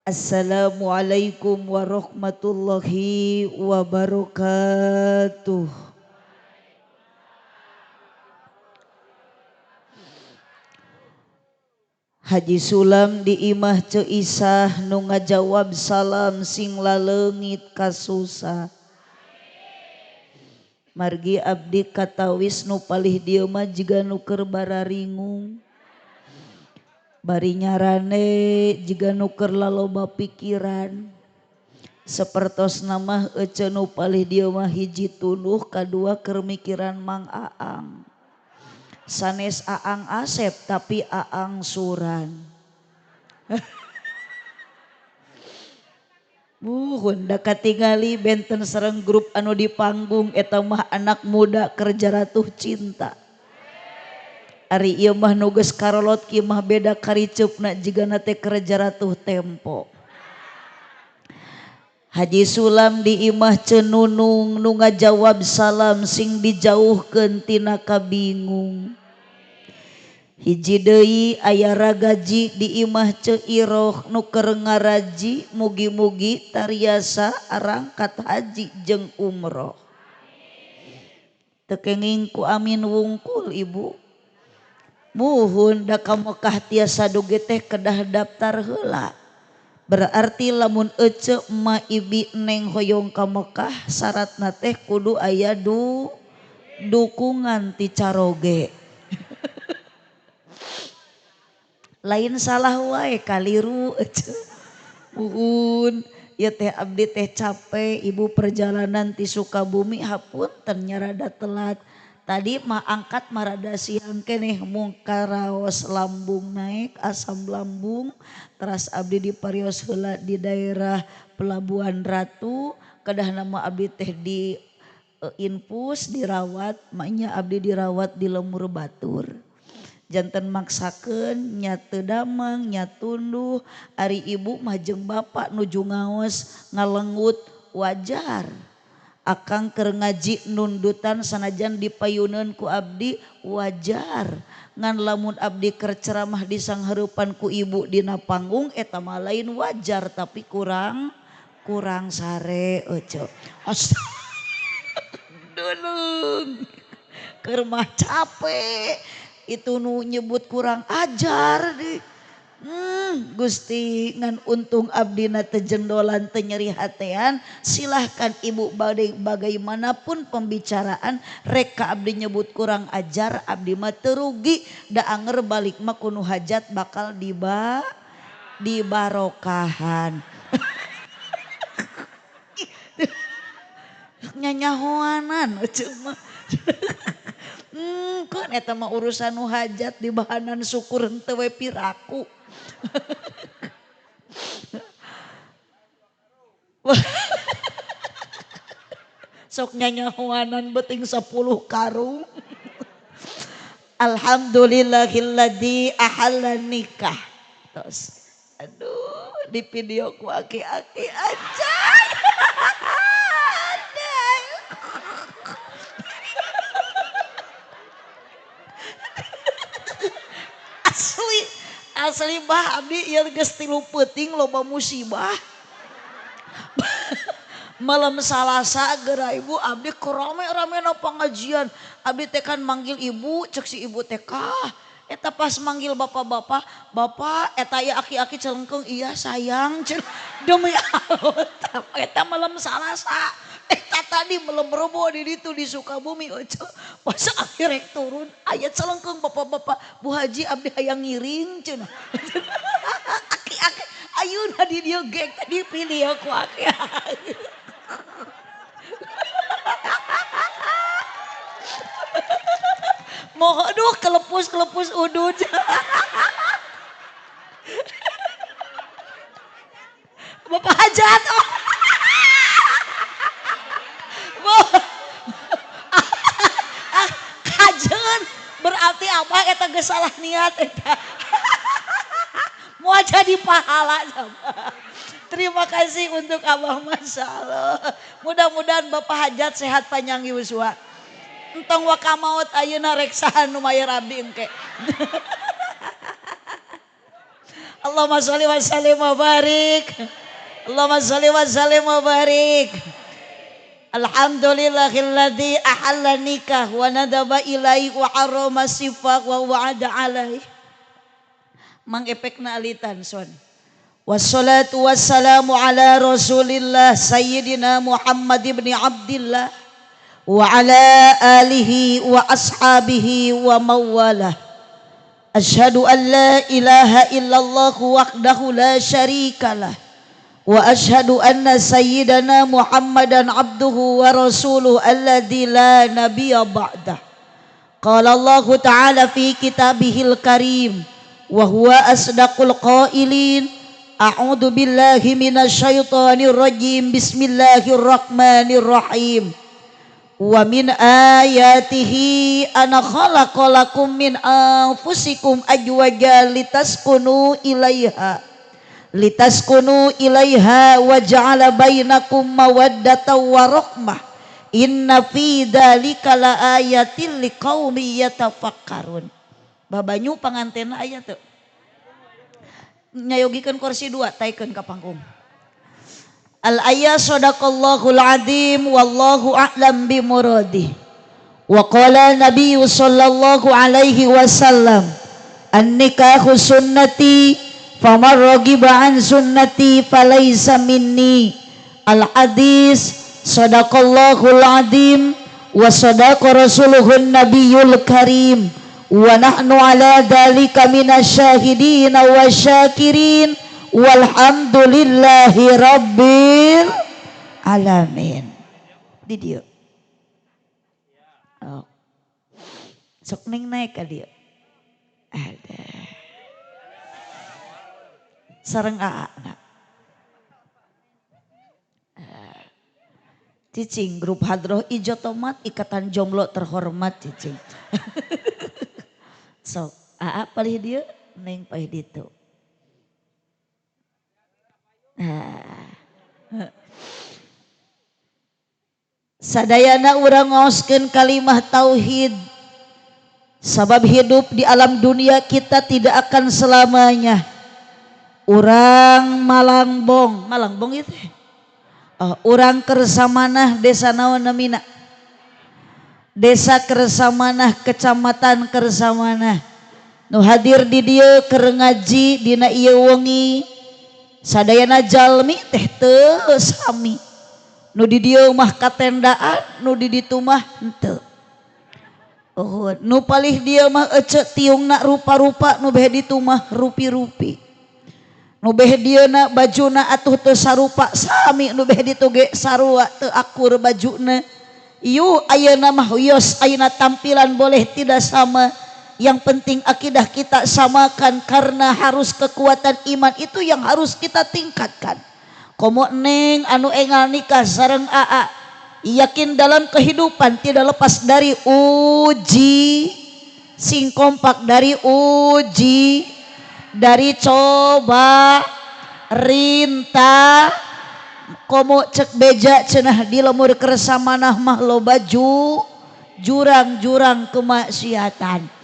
Assalamualaikum warahmatullahi wabarakatuh. Haji Sulam di imah Ceisah nu ngajawab salam sing laleungit kasusah. Margi abdi katawis nu palih dieu mah jiga nu keur bararingung. Bari nyarane jiga nu keur laloba pikiran. Sapertos nama ece nu palih dieu mah hiji tunduh kadua keur mikiran Mang Aang. Sanes Aang Asep tapi Aang Suran. Da katingali benten sareng grup anu di panggung eta mah anak muda kerja ratuh cinta. Ari ieu mah nu geus karolot kieu mah beda kariceupna jigana teh kerja ratuh tempo. Haji Sulam di imah Cenunung nu ngajawab salam sing dijauhkeun tina kabingung. Hiji deui aya ragaji di imah Ceiroh nu keur ngaraji mugi-mugi tariasa arangkat haji jeung umroh. Teu kenging ku amin wungkul ibu. Muhun da ka Mekah tiasa duge teh kedah daftar heula. Berarti lamun ece emak ibi neng hoyong ka Mekah syaratna teh kudu aya dukungan ti caroge. Lain salah wae kaliru ece. Muhun ya teh abdi teh capek ibu perjalanan ti Sukabumi hapunten nyarada telat. Tadi mah angkat marada siang keneh mung karaos lambung naik asam lambung. Teras abdi diparios heula di daerah Pelabuhan Ratu. Kedah nama abdi teh di infus dirawat. Maknya abdi dirawat di Lemur Batur. Janten maksakeun nya teu damang nya tunduh. Ari ibu mah jeung bapak nuju ngaos ngalengut wajar. Akang keur ngaji nundutan sanajan dipayuneun ku abdi wajar. Ngan lamun abdi keur ceramah di sanghareupan ku ibu dina panggung eta mah lain wajar tapi kurang sare ece. Astagfirullahaladzim. Keur mah capek. Itu nu nyebut kurang ajar di. Gusti ngan untung abdina teu jendolan teu nyeri hatean. Silahkan ibu bagaimanapun pembicaraan rek ka abdi nyebut kurang ajar abdi mah teu rugi. Da anger balik mah kuno hajat bakal dibarokahan. Nyanyahoanan cuma. Kan eta mah urusan nu hajat di bahanan syukur henteu we piraku. Sok nyanyahoanan beuting 10 karung. Alhamdulillahilladzi ahalla nikah. Tos. Aduh, di video ku aki-aki aja. Asli bah abdi ieu geus 3 peuting loba musibah. Malam Salasa geura ibu abdi rame-ramena pangajian. Abdi teh kan manggil ibu cek si ibu teh kah. Eta pas manggil bapak-bapak, bapak eta ya aki-aki celengkeung iya sayang cenah. Demi Allah eta malam Salasa. Eta tadi melebrobo di ditu di Sukabumi ojo. Pas akhirnya turun aya celengkeung bapak-bapak, Bu Haji abdi hayang ngiring cenah. Aki-aki ayeuna di dieu gek di video ku aki-aki. Moho aduh kelepus udud. Bapak hajat. Kajen berarti abah eta geus salah niat eta. Moal jadi pahala sama. Terima kasih untuk abah Masya Allah. Mudah-mudahan bapak hajat sehat panjang yuswa. Entong wakamaut ayeuna reksahan nu mayar abdi engke. Allahumma sholli wa sallim wa barik. Allahumma sholli wa sallim wa barik. Alhamdulillahilladzi ahalla nikah wa nadaba ilaihi wa harrama sifah wa wa'ada alaihi. Mang efekna alitan son. Wassalatu wassalamu ala Rasulillah Sayyidina Muhammad ibn Abdillah wa ala alihi wa ashabihi wa mawalah. Asyhadu an la ilaha illallah wahdahu la syarikalah. Wa asyhadu anna sayyidana Muhammadan abduhu wa rasuluhu alladzi la nabiyya ba'dah. Qala Allah ta'ala fi kitabihil karim wa huwa asdaqul qailin. A'udzu billahi minasyaitonir rajim. Bismillahirrahmanirrahim. Wa min ayatihi ana khalaqalakum min anfusikum azwajan litaskunu ilaiha wa ja'ala bainakum mawaddatan wa rahmah. Inna fi dzalika laayatil liqaumin yatafakkarun. Babanyu pangantenna aya teu. Nyayogikeun kursi 2 taikeun ka panggung. Al ayat sadaqallahul azim wallahu a'lam bi muradih. Wa qala Nabi sallallahu alaihi wasallam an-nikahu sunnati faman ragiba an sunnati falaysa minni. Al hadis sadaqallahul azim wa sadaqa rasuluhun nabiyul karim wa nahnu ala dzalika minasyahidin wa syakirin walhamdulillahi rabbil alamin. Di dieu. Oh. Sok ning naik ka dieu. Ada. Sareng AA na. Cicing grup Hadroh Ijo Tomat Ikatan Jomblo terhormat cicing. Sok AA palih dieu neng palih ditu. Sadayana urang ngaoskeun kalimah tauhid. Sabab hidup di alam dunia kita tidak akan selamanya. Urang malangbong itu. Urang kersamanah desa naon namina? Desa Kersamanah, kecamatan Kersamanah. Nu hadir di dieu keur ngaji dina ieu wengi. Sadayana jalmi teh teu sami. Nu di dieu mah katendaan, nu di ditu mah henteu. Oh, nu palih dia mah ece tiungna rupa-rupa, nu beh ditu mah rupi-rupi. Nu beh dieuna bajuna atuh teu sarupa sami, nu beh ditu ge sarua teu akur bajuna. Ieu ayeuna mah wios, ayeuna tampilan boleh tidak sama. Yang penting akidah kita samakan karena harus kekuatan iman itu yang harus kita tingkatkan. Komo neng anu engal nikah sareng AA yakin dalam kehidupan tidak lepas dari uji. Sing kompak dari uji, dari coba, rinta. Komo cek beja cenah di lemur kersamanah mah lo baju jurang-jurang kemaksiatan.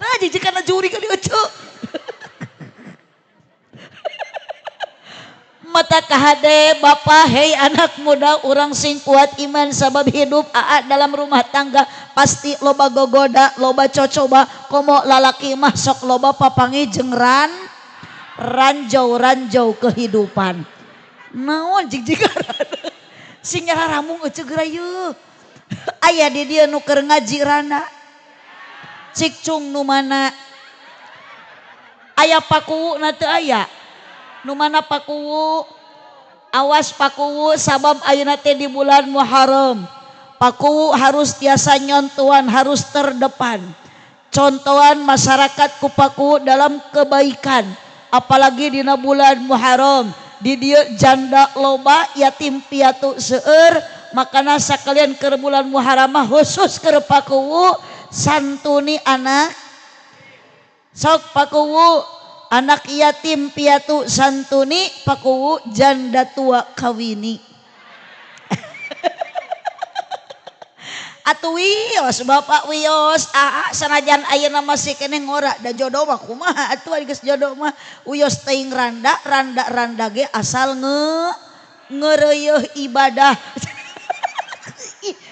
Nah jika na juri kali ojo. Mata kahade bapak hei anak muda orang sing kuat iman sabab hidup AA dalam rumah tangga pasti loba gogoda loba cocoba komo lalaki mah sok loba papangi jeung ranjau kehidupan. Naon jig-jigaran sing nyararamung euceug rayu. Aya di dieu nu keur ngaji rana. Cikcung nu mana aya pakuwu na teu aya nu mana pakuwu awas pakuwu sabab ayeuna teh di bulan Muharram pakuwu harus tiasa nyontohan harus terdepan contohan masyarakat ku pakuwu dalam kebaikan apalagi dina bulan Muharram di dieu janda loba yatim piatu seueur makana sakalian keur bulan Muharram khusus keur pakuwu santuni anak sok pakuwu anak yatim piatu santuni pakuwu janda tua kawini. Atuh wios Bapak wios sanajan ayeuna masih keneh ngora da jodoh mah kumaha atuh geus jodoh mah wios teuing randa ge asal ngeureueuh ibadah.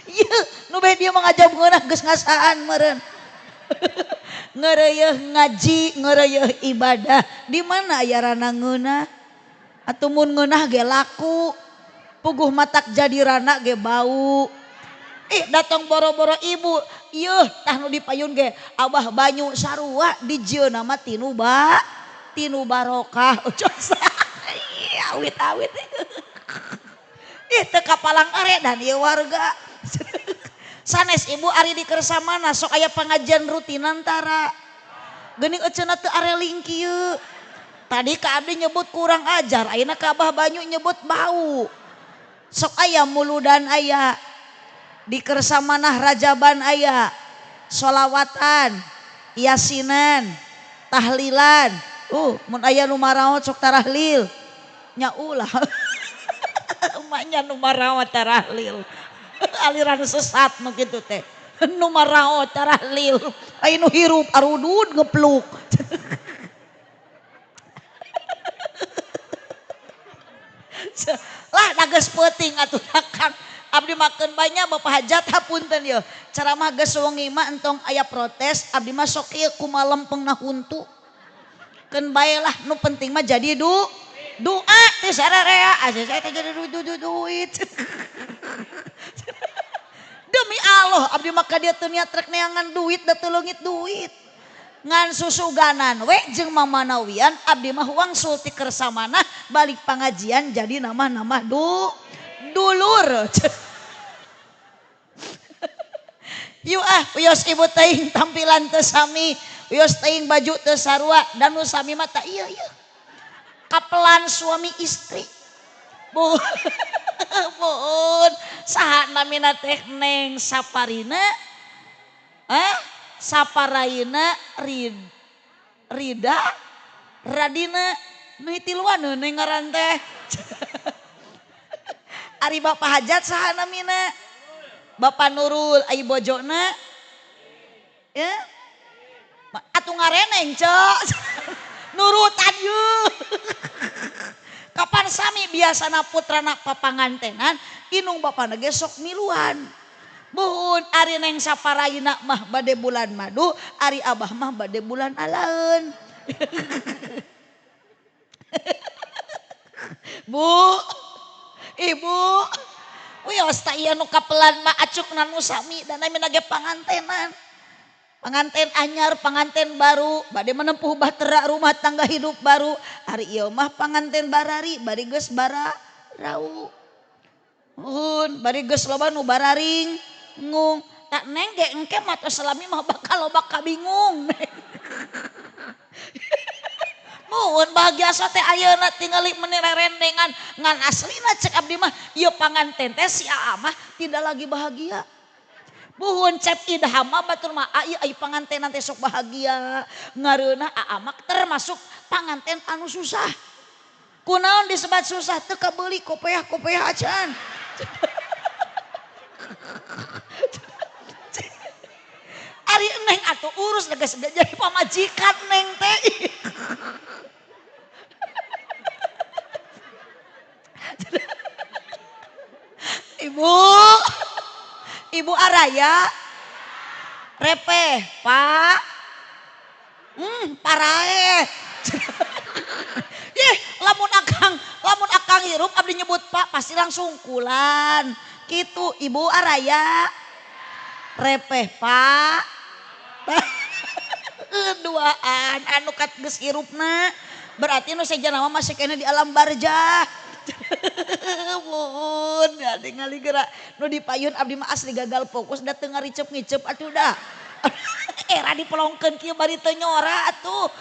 Ieu nu bae dia mah ngajabkeunna geus ngasaan meureun. Ngeureueuh ngaji, ngeureueuh ibadah. Di mana aya rana ngeunah? Atuh mun ngeunah ge laku. Puguh matak jadi rana ge bau. Datang boro-boro ibu, ieuh tah nu dipayun ge Abah banyu sarua dijieuna mah tinu barokah. Awit-awit. Teu kapalang are dan ieu warga. Sanes ibu ari di kersamana sok aya pangajian rutinan tara. Geuning euceuna teu areling kieu. Tadi ka abdi nyebut kurang ajar, ayeuna ka Abah banyu nyebut bau. Sok aya muludan aya. Di kersamanah rajaban aya, solawatan, yasinan, tahlilan. Mun aya nu maraot sok tarahlil. Nya ulah. Emaknya nu maraot tarahlil. Aliran sesat nu kitu teh. Nu maraot tarahlil. Ai nu hirup arudud ngepluk. Lah da geus peuting atuh Kang. Abdi makan banyak Bapak hajat hapunten ya. Cara mah geus wengi mah entong aya protes, abdi mah sok ieu kumaha lempengna huntu. Keun bae lah nu penting mah jadi doa teh sararea. Asa saya teh jadi duit. Demi Allah abdi mah ka dieu teu niat rek neangan duit da teu leungit duit. Ngan susuganan we jeung mamanawian abdi mah wangsul ti kersamana balik pangajian jadi nama-nama dulur. Yuk wios ibu teuing tampilan teu sami, wios teuing baju teu sarua dan nu sami mah tah ieu. Kapelan suami istri. Bun, saha namina teh Neng Saparina? Saparaina Rida Radina nu tiluan Neng ngaran teh. Ari Bapak hajat saha namina? Bapak Nurul ai bojona. Ya. Atuh ngareneng, Cok. Nurutan yeuh. Kapan sami biasana putrana papangantenan, inung bapana ge sok miluan. Buhun ari Neng Saparaina mah bade bulan madu, ari Abah mah bade bulan alaeun. Bu, Ibu, wios ta ieu nu kapelan mah acukna nu sami dan namina ge pangantenan. Panganten anyar, panganten baru, bade menempuh bahtera rumah tangga hidup baru. Hari ieu mah panganten barari, bari geus bararau. Bari geus loba nu bararing ngung. Tak Neng ge engke mah selami mah bakal loba kabingung. Muhun bahagia teh ayeuna tingali menererendengan ngan aslina cek abdi mah ieu panganten teh si Aa mah tidak lagi bahagia. Buhun cep idham mah batur mah ai panganten teh sok bahagia. Ngareuna Aa mah termasuk panganten anu susah. Kunaon disebut susah teu kabeuli kopeah acan. Ari Neng atuh urus geus jadi pamajikan Neng teh. Ibu Araya repeh Pak parae. Lamun akang hirup abdi nyebut Pak pasti langsung kulan gitu. Ibu Araya repeh Pak duaan anu kat geus hirupna berarti nu sejenna mah masih kena di alam barzah. Bun, ningali geura nu dipayun abdi mah asli gagal fokus da teu ngaricep-ngicep atuh dah. Era dipelongkeun kieu bari teu nyora atuh.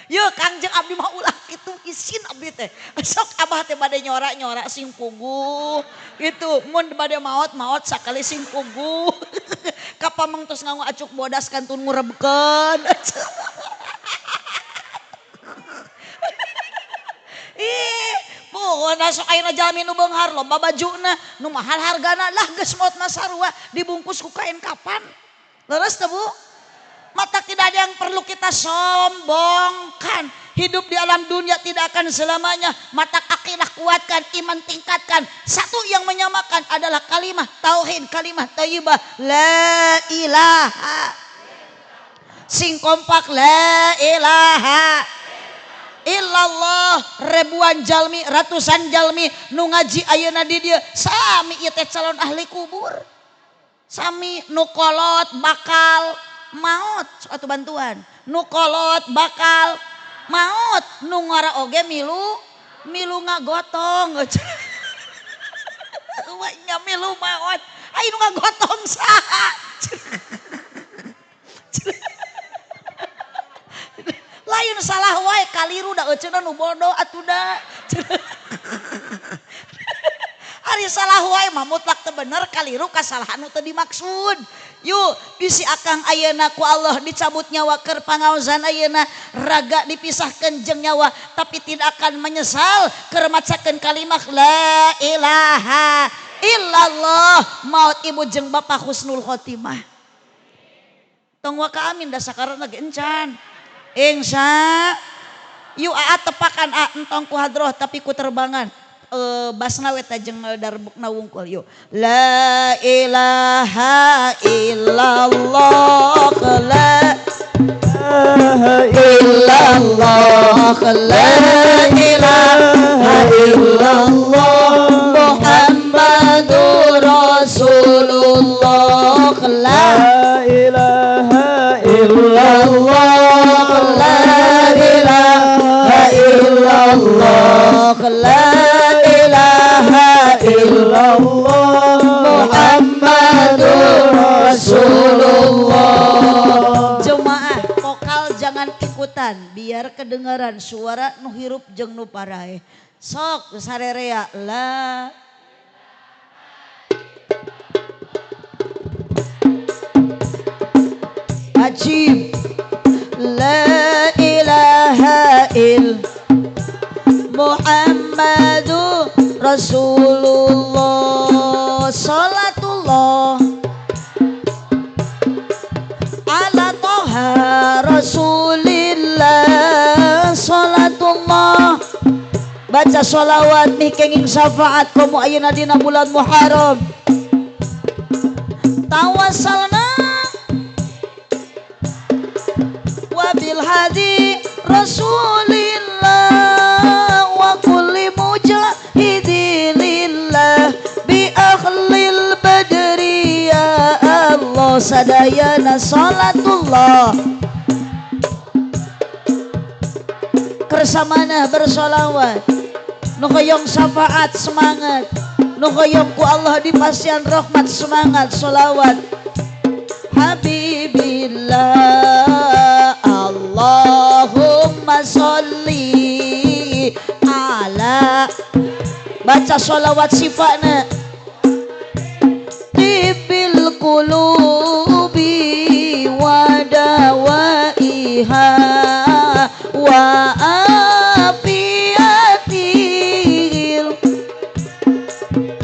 Yeuh Kang jeung abdi mah ulah kitu isin abdi teh. Sok Abah teh bade nyora sing puguh. Gitu, mun bade maot sakali sing puguh. Kapameng tos nganggo acuk bodas kantun ngurebkeun. Mohon Pada sok ayeuna jalmi nu beunghar loba bajuna nu mahal hargana lah geus maot mah sarua dibungkus ku kain kapan. Leres teu Bu? Mata tidak ada yang perlu kita sombongkan. Hidup di alam dunia tidak akan selamanya. Mata akidah kuatkan, iman tingkatkan. Satu yang menyamakan adalah kalimat tauhid, kalimat thayyibah la ilaha. Sing kompak la ilaha illallah. Ribuan jalmi, ratusan jalmi nu ngaji ayeuna di dieu sami ieu teh calon ahli kubur. Sami nu kolot bakal maut suatu bantuan. Nu kolot bakal maut. Nu ngara oge milu ngagotong. Nya milu maut. Ai nu ngagotong saha? Lain salah wae kaliru da euceuna nu bodoh atuh da. Ari salah wae mah mutlak teu bener, kaliru kasalahan nu teu dimaksud. Yuk bisi akang ayeuna ku Allah dicabut nyawa keur pangaosan ayeuna, raga dipisahkeun jeung nyawa tapi tidak akan menyesal keur macakeun kalimat la ilaha illallah. Maut ibu jeung bapak husnul khotimah. Tong wa ka amin da sakaratna ge encan. Insya yuk aat tepakan entong ku hadroh tapi ku terbangan. Basna we tajeng darbukna wungkul yuk. La ilaha illallah la ilaha illallah la ilaha illallah Muhammadur Rasulullah la ilaha illallah la ilaha illallah Muhammadur Rasulullah. Jemaah vokal jangan ikutan biar kedengaran suara nu hirup jeung nu parae. Sok sarerea la ajib la ilaha illallah Muhammadur Rasulullah. Salatullah ala toha Rasulillah. Salatullah baca sholawat mikenging syafaat kamu ayeuna dina bulan Muharram. Tawassalna wabil hadi Rasulillah wa kulli mujahidilillah bi akhlil badri ya Allah sadayana salatullah. Kersamana bersolawat nu hoyong syafaat semangat, nu hoyong ku Allah di pasian rahmat semangat solawat. Habibillah Allahumma sholli ala baca sholawat sifatna tibil qulubi wa dawaiha wa afiatil.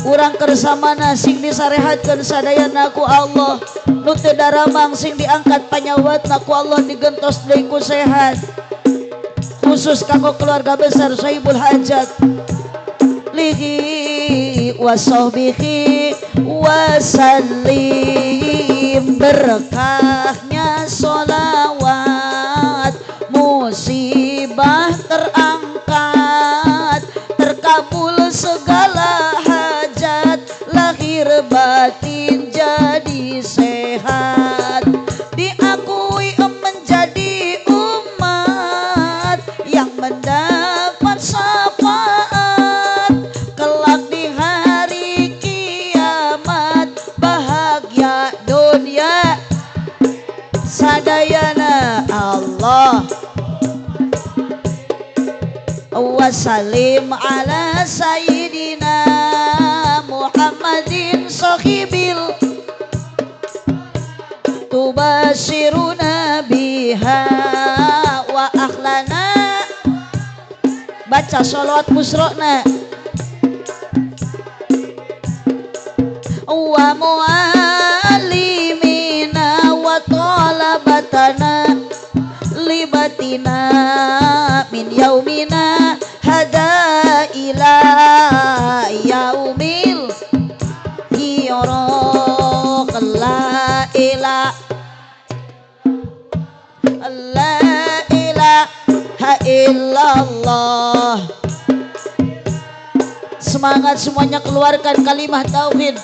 Urang kersamana sing disarehatkeun sadayana ku Allah, nu teu daramang sing diangkat panyawatna ku Allah digentos deui ku sehat. Khusus kanggo keluarga besar Sahibul Hajat lihi wa sahbihi wa sallim. Berkahnya sholawat musibah terangkat, terkabul segala hajat, lahir batin jadi sehat, diakui menjadi umat yang mendapat syafaat kelak di hari kiamat. Bahagia dunia sadayana Allah. Wassalim ala sayyidina Muhammadin sahibil tubashiruna biha wa akhlana. Baca sholawat busrokna wa muallimina wa talabatana libatina min yaumina hada ila yaumil hiraq la ilaha illallah. Semangat semuanya, keluarkan kalimat tauhid.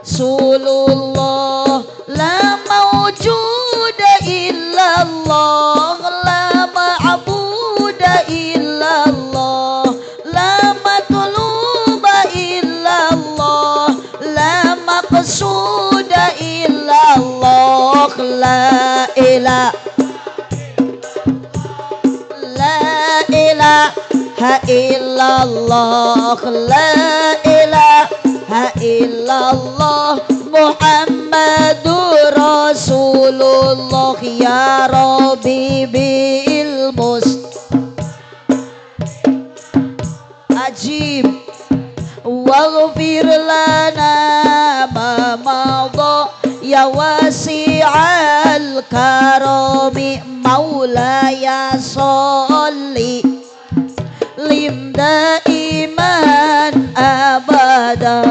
Sulullah la mawjuda illallah, la ma'buda illallah, la matluba illallah, la maqsuda illallah, la ilaha illallah, la ilaha illallah, Muhammadur Rasulullah, ya Rabbi bil ajib waghfir lana ma madha ya wasi'al karami maulaya sholli lim daiman abada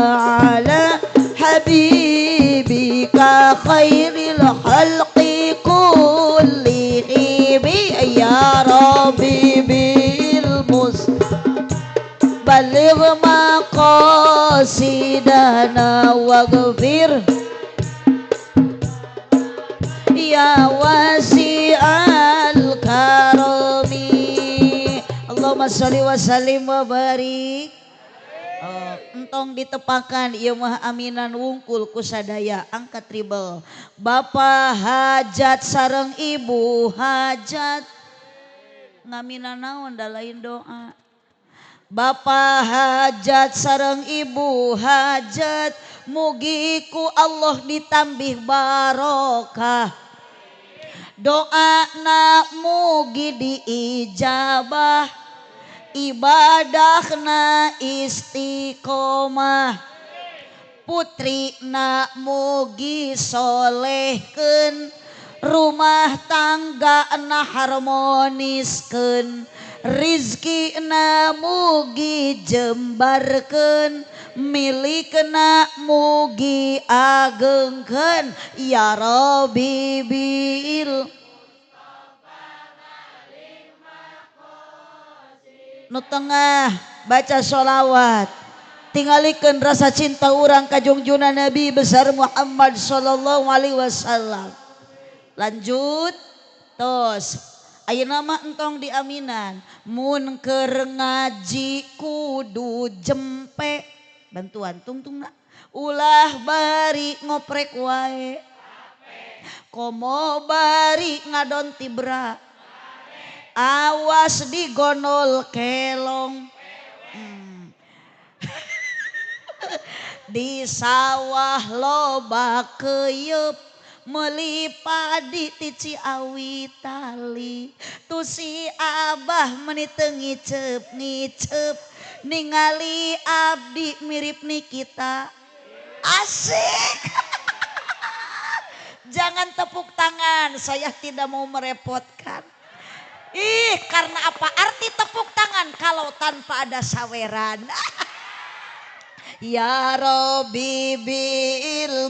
ala habibika khairil khalqi kullihim ya Rabbi bil baligh maqasidana waghfir ya wasi'al karami. Allahumma sholli wa sallim wa barik. Entong ditepakan ieu mah aminan wungkul ku sadaya, angkat tribel. Bapa hajat sareng ibu hajat ngaminan naon da lain doa. Bapa hajat sareng ibu hajat mugi ku Allah ditambih barokah. Doana mugi diijabah, ibadahna istiqomah, putrina mugi solehkeun, rumah tanggana harmoniskeun, rizkina mugi jembarkeun, milikna mugi agengkeun, ya Rabbi bil nu tengah baca sholawat, tingalikeun rasa cinta urang ka junjungan Nabi besar Muhammad sallallahu alaihi wasallam. Lanjut tos ayeuna mah entong diaminan mun keur ngaji kudu jempe bantuan tungtungna ulah bari ngoprek wae komo bari ngadon tibra awas digonol kelong di sawah loba keyeup meuli padi ti Ciawi tali tu si abah meuni teu ngiceup ningali abdi mirip Nikita. Asik. Jangan tepuk tangan, saya tidak mau merepotkan. Karena apa arti tepuk tangan kalau tanpa ada saweran? Ya Rabbi bil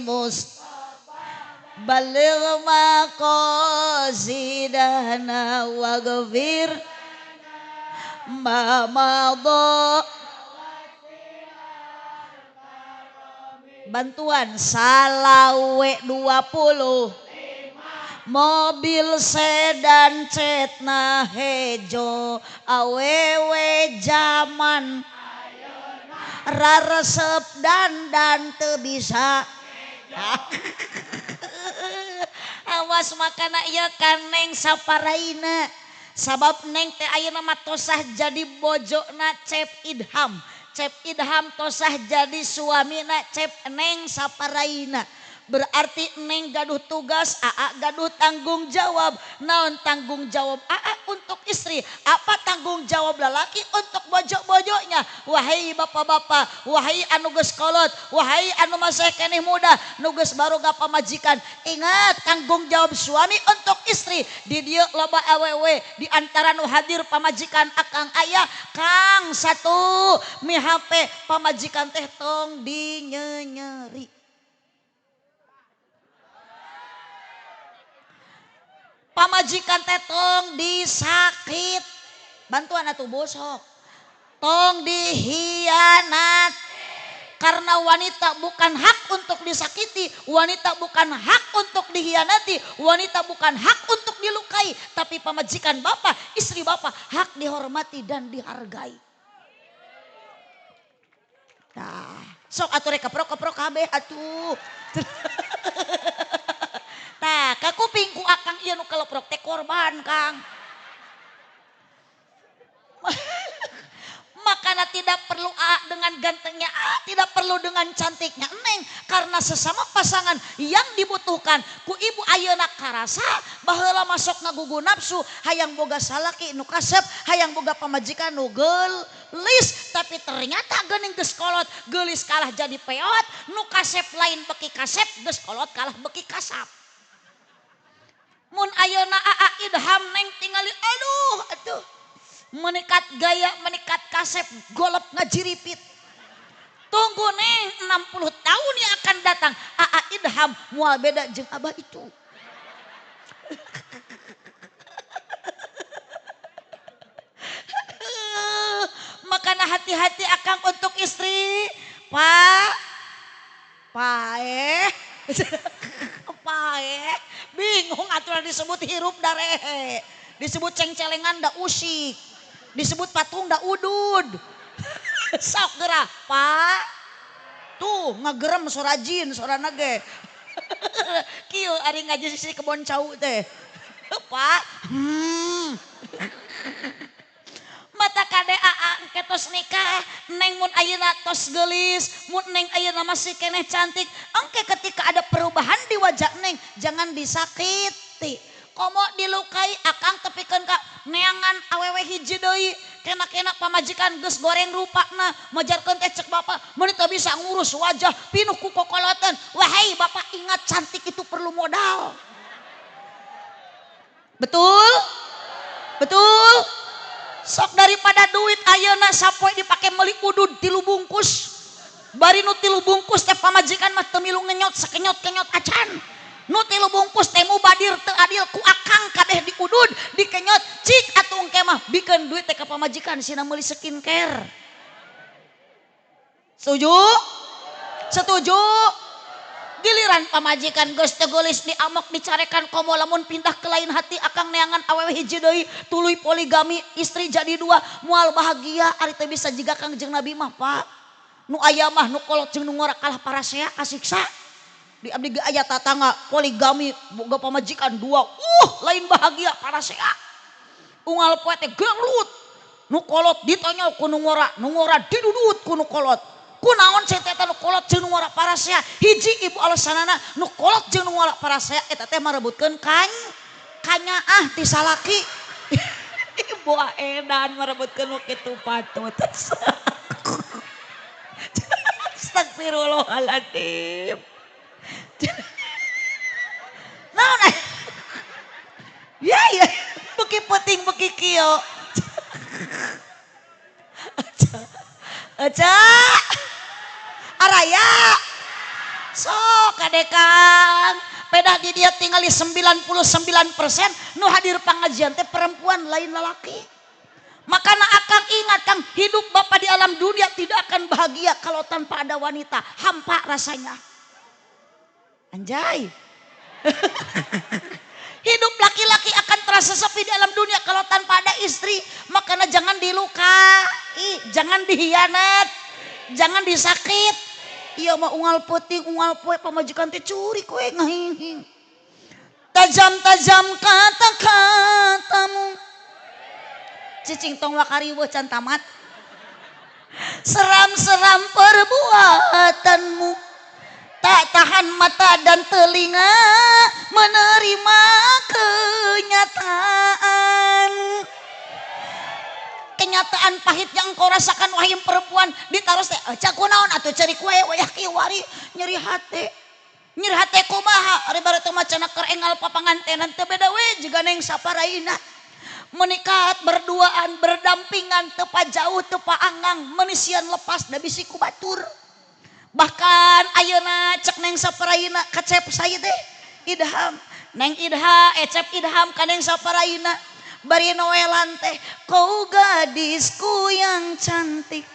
baligh maqasidana waghfir ma madha. Bantuan salawe 20 mobil sedan cetna hejo awewe zaman raresep dan teu bisa. Awas makana ieu kan Neng saparaina sabab Neng teh ayeuna mah tosah jadi bojona Cep Idham. Cep Idham tosah jadi suamina Cep Neng saparaina. Berarti Neng gaduh tugas, Aa gaduh tanggung jawab. Naon tanggung jawab Aa untuk istri? Apa tanggung jawab lelaki untuk bojo-bojoknya? Wahai bapak-bapak, wahai anu geus kolot, wahai anu masih keneh muda, nu geus baroga pamajikan. Ingat tanggung jawab suami untuk istri. Di dieu loba awewe, di antara nu hadir pamajikan akang aya Kang satu mi HP pamajikan teh tong dinyenyeri. Pamajikan teh tong disakit, bantuan atuh bosok, tong dihianat. Karena wanita bukan hak untuk disakiti, wanita bukan hak untuk dihianati, wanita bukan hak untuk dilukai. Tapi pamajikan bapak, istri bapak hak dihormati dan dihargai. Nah, sok atuh rek keprok kabeh atuh. Nah, ka kupingku akang ieu nu kaleprok teh korban, Kang. Makanya tidak perlu dengan gantengnya, tidak perlu dengan cantiknya Neng, karena sesama pasangan yang dibutuhkan. Ku ibu ayeuna karasa baheula masuk ngagugu nafsu, hayang boga salaki nu kasep, hayang boga pamajikan nu geulis, tapi ternyata geuning geus kolot, geulis kalah jadi peot, nu kasep lain beki kasep, geus kolot kalah beki kasap. Mun ayeuna Aa idham Neng tingali aduh menikat gaya menikat kasep golep ngajiripit. Tunggu Neng 60 tahun yang akan datang Aa idham moal beda jeung abah itu. Makanya hati-hati akang untuk istri. Pae bingung aturan disebut hirup darehe, disebut cengcelengan da usik, disebut patung da udud. Sok gerah Pak tuh ngagerem sorajin sorana ge. Kieu ari ngaji si kebon cau teh Pak mata kade Aa ketos nikah Neng mun ayeuna tos geulis, mun Neng ayeuna masih keneh cantik, engke ketika ada perubahan di wajah Neng jangan disakiti. Komo dilukai akang tepikeun ka neangan awewe hiji deui, kena-kena pamajikan geus goreng rupana, majarkeun teh cek bapak, mun teu bisa ngurus wajah pinuh ku kokolotan. Wahai bapak ingat cantik itu perlu modal. Betul? Betul? Sok daripada duit ayeuna sapoe dipake meuli udud 3 bungkus. Bari nu 3 bungkus teh pamajikan mah teu milu ngenyot sakenyot-kenyot acan. Nu 3 bungkus teh mubadir teu adil ku akang kadeh di udud dikenyot. Cik atuh engke mah bikeun duit teh ka pamajikan sina meuli skincare. Setuju? Setuju? Giliran pamajikan geus teu geulis diamok dicarekan komo lamun pindah ke lain hati akang neangan awewe hiji deui tuluy poligami istri jadi 2 moal bahagia ari teu bisa jiga Kangjeng Nabi mah Pak. Nu aya mah nu kolot jeung nu ngora kalah parasea kasiksa. Di abdi ge aya tatangga poligami boga pamajikan 2. Lain bahagia parasea. Unggal poe teh gelut. Nu kolot ditonyol ku nu ngora didudut ku nu kolot. Kunaon ceteta nu kolot jeung nu ngora parasea hiji ibu alasanana nu kolot jeung nu ngora parasea eta teh marebutkeun kanyaah ti salaki. Ibu edan marebutkeun nu kitu patut. Astagfirullahaladzim. Naon ya beki peuting beki kieu. Aca araya sok kadekang pedah di dia tinggali 99% nu hadir pengajian teh perempuan lain lelaki. Makanya akang ingat Kang, hidup bapak di alam dunia tidak akan bahagia kalau tanpa ada wanita, hampa rasanya. Anjay. Hidup laki-laki akan terasa sepi di alam dunia kalau tanpa ada istri. Makanya jangan dilukai, jangan dihianat, jangan disakit. Iya mah unggal peuting, unggal poe pamajikan teh curi kowe ngahing. Tajam-tajam kata-katamu. Cicing tong wakariweuh can tamat. Seram-seram perbuatanmu. tak tahan mata dan telinga menerima kenyataan. Kenyataan pahit yang engkau rasakan wahai perempuan ditaruh teh cak kunaon atuh cari kue wayah kieu wari nyeri hate. Nyeri hate kumaha ari bari teu macana keur engal papangantenan teu beda we jiga neng saparaina. Menikat berduaan berdampingan tepa jauh tepa angang menisian lepas da bisi ku batur. Bahkan ayeuna cek neng saparaina kacep saya teh idham neng idha ecep idham ka neng saparaina bari noelan teh kau gadisku yang cantik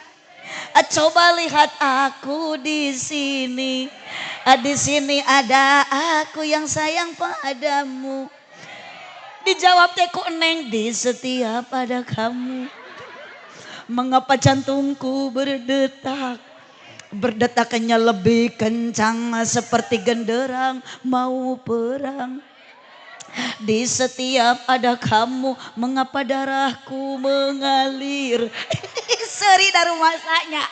coba lihat aku di sini ada aku yang sayang padamu. Dijawab teh ku neng di setiap ada kamu. Mengapa jantungku berdetakannya lebih kencang seperti genderang mau perang. Di setiap ada kamu mengapa darahku mengalir. Seri dari masanya.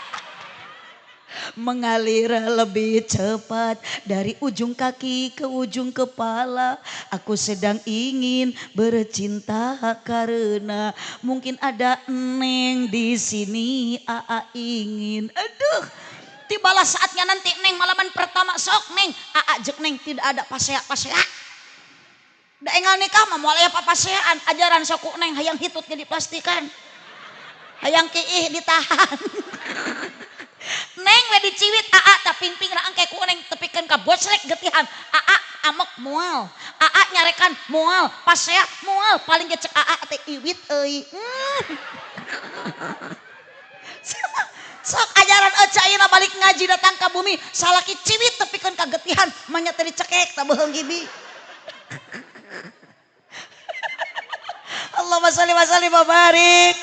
Mengalir lebih cepat dari ujung kaki ke ujung kepala. Aku sedang ingin bercinta karena mungkin ada neng di sini. Aa ingin, aduh, tibalah saatnya nanti neng malaman pertama sok neng. Aa jek neng tidak ada pasea. Da engal nikah mah moal aya papaseaan ajaran sok neng hayang hitut jadi plastikan. Hayang kiih ditahan. Neng we diciwit aa tapi pingping ra engke ku neng tepikeun ka bocrek getihan. Aa amok moal. Aa nyarekan moal, pasea moal, paling ge cek aa teh iwit euy. Sok ajaran euca ayeuna balik ngaji datang ka bumi, salaki ciwit tepikeun ka getihan, manya teh dicekek tah beuheung gibi. Allahumma sholli wa sallim wa barik.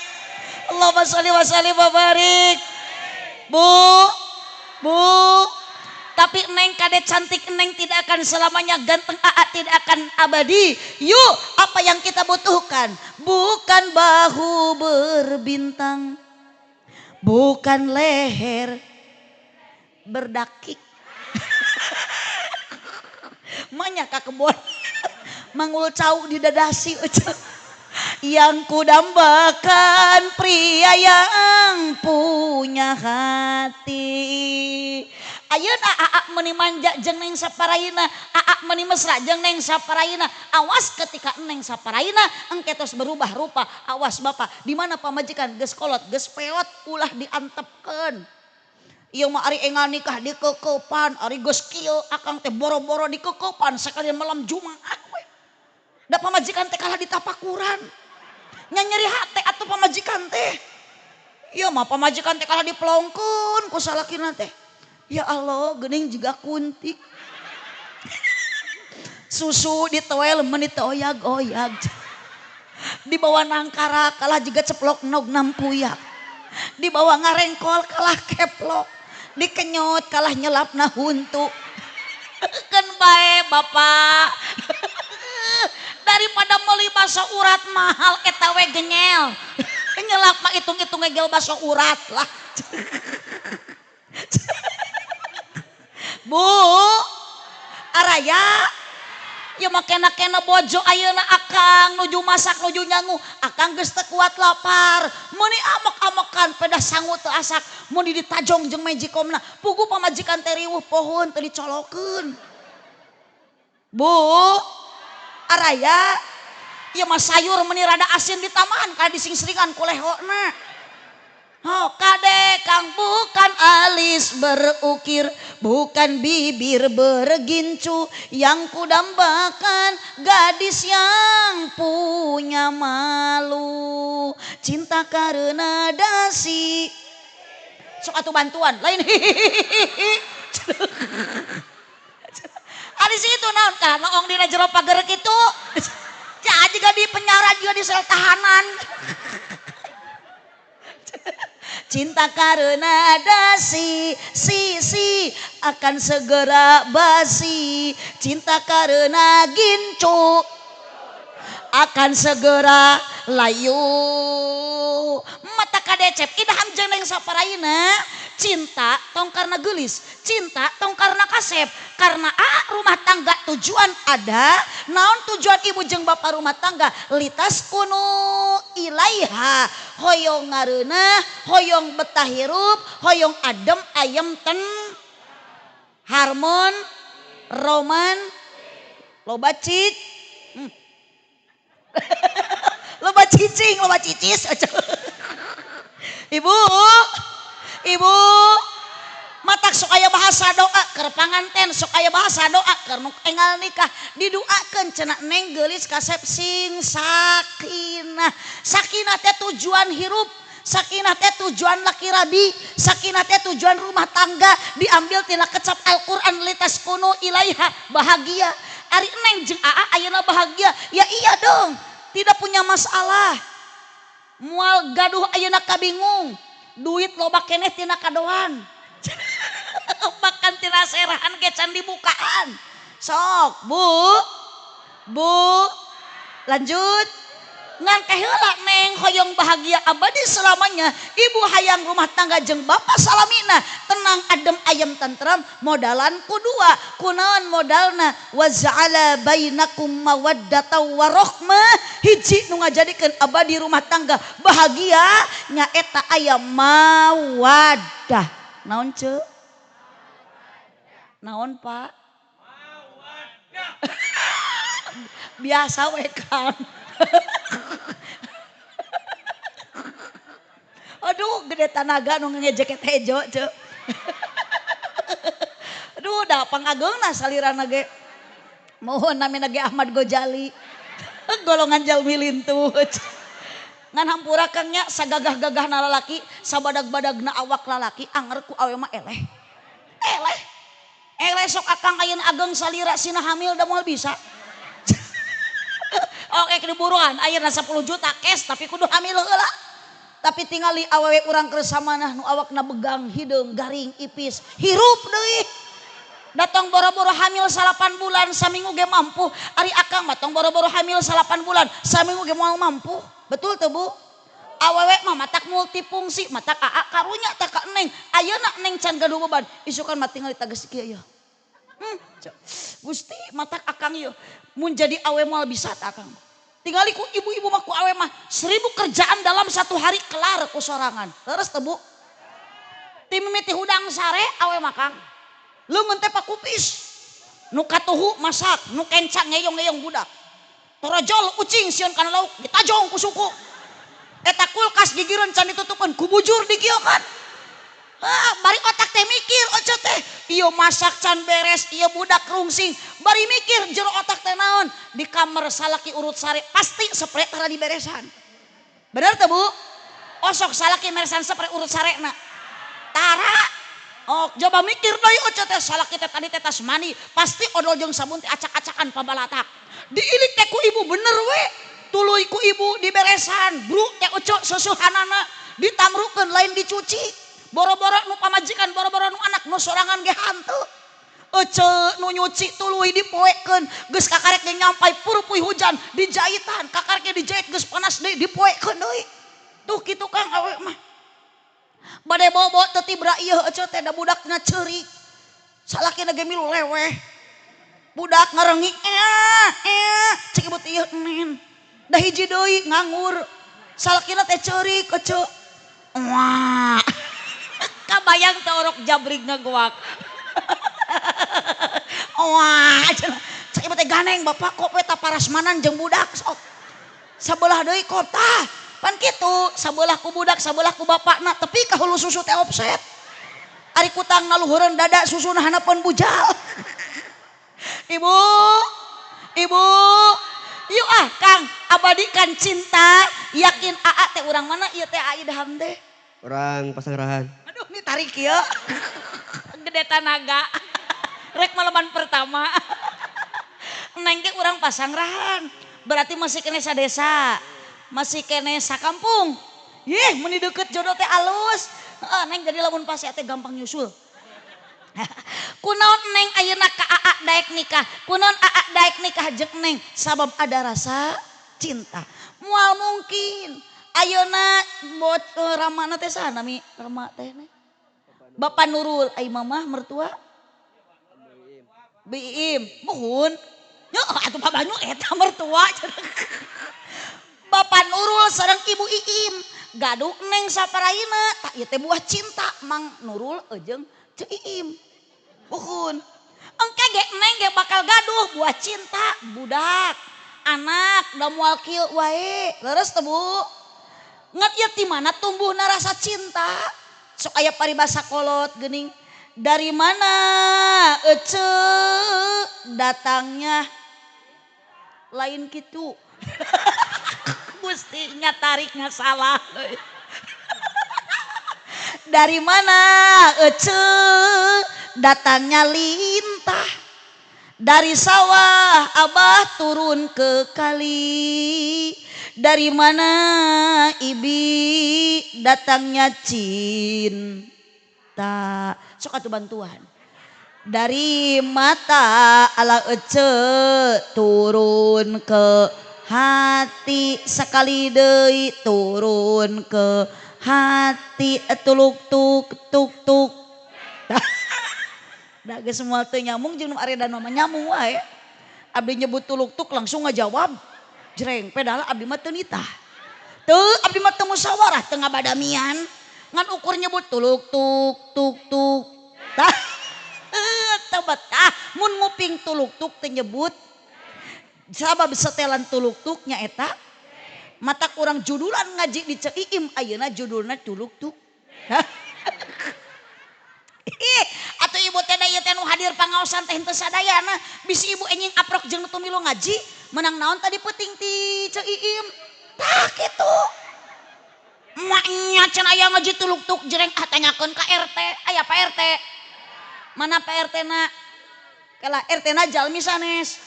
Allahumma sholli wa sallim wa barik. Bu, tapi neng kade cantik neng tidak akan selamanya ganteng aa tidak akan abadi. Yuk, apa yang kita butuhkan? Bukan bahu berbintang, bukan leher berdakik. Manya ka kebon, mangul cau di dadasi. Yang kudambakan pria yang punya hati. Ayeuna aa meuni manja jeung neng saparaina, aa meuni mesra jeung neng saparaina. Awas ketika neng saparaina engke tos berubah rupa. Awas Bapak, di mana pamajikan geus kolot, geus peot ulah diantepkeun. Ieu mah ari engal nikah dikeukepan, ari geus kieu akang teh boro-boro dikeukepan sakalian malam Jumaah we. Da pamajikan teh kalah ditapakuran. Nyeri hate atuh pamajikan teh. Ieu mah pamajikan teh kalah dipelongkeun ku salakina teh. Ya Allah, geuning juga kuntik. Susu ditoel meuni teh oyag-oyag. Dibawa nangkara kalah juga ceplok nog nampuyak. Dibawa ngarengkol kalah keplok. Dikenyot kalah nyelapna huntu. Keun bae Bapak. Daripada meuli baso urat mahal eta we genyel. Nyelap mah hitung-hitung ngegel baso urat lah. Bu, araya, ya mah kena bojo ayeuna akang nuju masak nuju nyangu, akang geus teu kuat lapar. Meuni amok-amokan pedah sangu teu asak, mun ditajong jeung mejikomna, pugu pamajikan teh riweuh pohon teu dicolokeun. Bu, araya, ya mah sayur meuni rada asin ditambahan kada dising-seringan ku lehona. Oh kade kang bukan alis berukir, bukan bibir bergincu, yang kudambakan gadis yang punya malu. Cinta karena dasi. Sok atuh bantuan lain hihihi. Ari situ naon tah noong dina jero pager kitu. Ja juga di penjara juga di sel tahanan. Cinta karena dasi, si akan segera basi. Cinta karena gincu akan segera layu. Mata kadecep idaham jeung neng saparaina cinta tong karena gelis, cinta tong karena kasep. Karena rumah tangga tujuan ada, naon tujuan ibu jeung bapak rumah tangga litas kunu ilaiha, hoyong ngareunah, hoyong betah hirup, hoyong adem ayem ten harmon roman loba cik loba cicing loba cicis. Ibu matak sok aya bahasa doa keur panganten, sok aya bahasa doa keur nu enggal nikah didoakeun cenah neng geulis kasep sing sakinah. Sakinah teh tujuan hirup, sakinah teh tujuan laki rabi, sakinah teh tujuan rumah tangga, diambil tina kecap Al-Qur'an litas kuno ilaiha, bahagia. Ari neng jeung aa ayeuna bahagia, ya iya dong, tidak punya masalah. Moal gaduh ayeuna kabingung, duit loba keneh tina kadoan. Makan tina serahan ge can dibukaan. Sok, Bu. Lanjut. Ngan kaheula neng hoyong bahagia abadi selamanya. Ibu hayang rumah tangga jeung bapak salamina tenang adem ayem tentram. Modalan kudua, kunaon modalna? Wa ja'ala bainakum mawaddata warahmah. Hiji nu ngajadikeun abadi rumah tangga bahagia nyaeta aya mawaddah. Naon ce? Naon Pak? Mawaddah. Biasa we Kang. Aduh gede tanaga nu ngejeket hejo ce. Aduh da pangageungna salirana ge. Mohon namina ge Ahmad Ghazali. Golongan jalmi lintuh. Ngan hampura Kang nya sagagah-gagahna lalaki, sabadag-badagna awak lalaki anger ku awe mah eleh. Eleh sok akang ayeuna ageng salira sina hamil da moal bisa. Oke diburuan ayeuna 10 juta cash tapi kudu hamil heula. Tapi tingali awewe urang kersamanah nu awakna begang hideung garing ipis hirup deui. Datang boro-boro hamil 8 bulan saminggu ge mampu. Ari akang mah tong boro-boro hamil 8 bulan saminggu ge moal mampu. Betul teu Bu? Awewe mah matak multifungsi, matak aa karunya tak ka neng. Ayeuna neng can gaduh beban, isukan mah tingali tages kieu ya. Gusti matak akang ieu. Mun jadi awe moal bisa tak akang. Tingali ku ibu-ibu mah ku awe mah 1000 kerjaan dalam 1 hari kelar ku sorangan. Leres teu Bu? Ti mimiti hudang sare awe mah Kang. Leungeun teh pakupis. Nu katuhu masak, nu kencang ngeyong-ngeyong budak. Torojol ucing sieun kana lauk ditajong ku suku. Eta kulkas gigireun can ditutupkeun ku bujur dikiokan. Bari otak teh mikir oce teh ieu masak can beres, ieu budak rungsing. Bari mikir jero otak teh naon? Di kamar salaki urut sare pasti spray tara diberesan. Bener teh Bu? Osok salaki meresan spray urut sarena. Tara. Oh, coba mikir deui oce teh salaki teh tadi teh tas mani, pasti odol jeung sabun teh acak-acakan pabalatak. Diilik teh ku ibu bener we. Tuluy ku ibu diberesan, bru teh oce susuhanana ditamrukeun lain dicuci. Boro-boro nu pamajikan, boro-boro nu anak nu sorangan ge hanteu. Ece nu nyuci tuluy dipoekeun, geus kakarek ge nyampai purpuy hujan dijahitan, kakarek ge dijahit geus panas deui dipoekeun deui. Tuh kitu Kang awe mah. Bade bobo teu tibra ieu ece teh da budakna ceurik. Salakina ge milu leweh. Budak ngarengik cek ibu teh ieu nen. Da hiji deui nganggur. Salakina teh ceurik ece. Wah. Kabayang teh orok jabrig ngaguak. Wah, cek ibu teh ganeng bapak kok eta parasmanan jeung budak sok. Sabelah deui kota. Pan kitu, sabelah ku budak, sabelah ku bapakna, tapi ka hulu susu teh offset. Ari kutang ngaluhureun dada susuna hanapeun bujal. Ibu. Yuk Kang, abadikan cinta, yakin aa teh urang mana ieu teh ai daham teh? Orang Pasanggerahan. Aduh, ini tarik ya. Gede tanaga. Rek malaman pertama. Neng ge urang Pasanggerahan. Berarti masih kene sadesa. Masih kene sakampung. Yeh, meni deket jodoh teh alus. Neng jadi lamun pase teh gampang nyusul. Kunaon neng ayeuna ka aa daek nikah. Kunaon aa daek nikah jeung neng sabab ada rasa cinta. Moal mungkin ayeuna bot ramana teh sana mi rama teh neng. Bapak Nurul, ai mamah mertua Biim, muhun. Nya atuh babanyu eta mertua. Bapak Nurul sareng Ibu Iim gaduh neng saparaina tak ieu teh buah cinta Mang Nurul jeung Ceu Iim. Muhun. Engke ge neng ge bakal gaduh buah cinta budak anak da moal kieu wae. Leres teu Bu? Ngat ieu ti mana tumbuhna rasa cinta? Sok aya paribasa kolot geuning. Dari mana Ece datangnya lain gitu. Gustinya tariknya salah. Dari mana Ece datangnya lintah. Dari sawah Abah turun ke kali. Dari mana Ibi datangnya cinta. Sok atuh bantuan. Dari mata ala Ece turun ke hati sekali deui turun ke hati tuluk tuk tuk tuk. Da geus moal teu nyamung jeung nu areda nama nyamung wae. Abdi nyebut tuluk tuk langsung ngajawab. Jreng pedala abdi mah teu nitah. Teu abdi mah teu musyawarah teu ngabadamian. Ngan ukur nyebut tuluk tuk tuk tuk. Tah. Teu betah mun nguping tuluk tuk teu nyebut. Sabab setelan tuluk tuk nya eta. Matak urang judulan ngaji di Ceu Iim ayeuna judulna tuluk tuk. Atuh ibu teh da ieu teh nu hadir pangaosan teh henteu sadayana bisi ibu enjing aprok jeung nu tumilu ngaji menang naon tadi peuting ti Ceu Iim. Tah kitu. Maknya can aya ngaji tuluk tuk jereng tanyakeun ka RT. Aya Pak RT. Mana Pak RT na? Kala RT na jalmi sanes.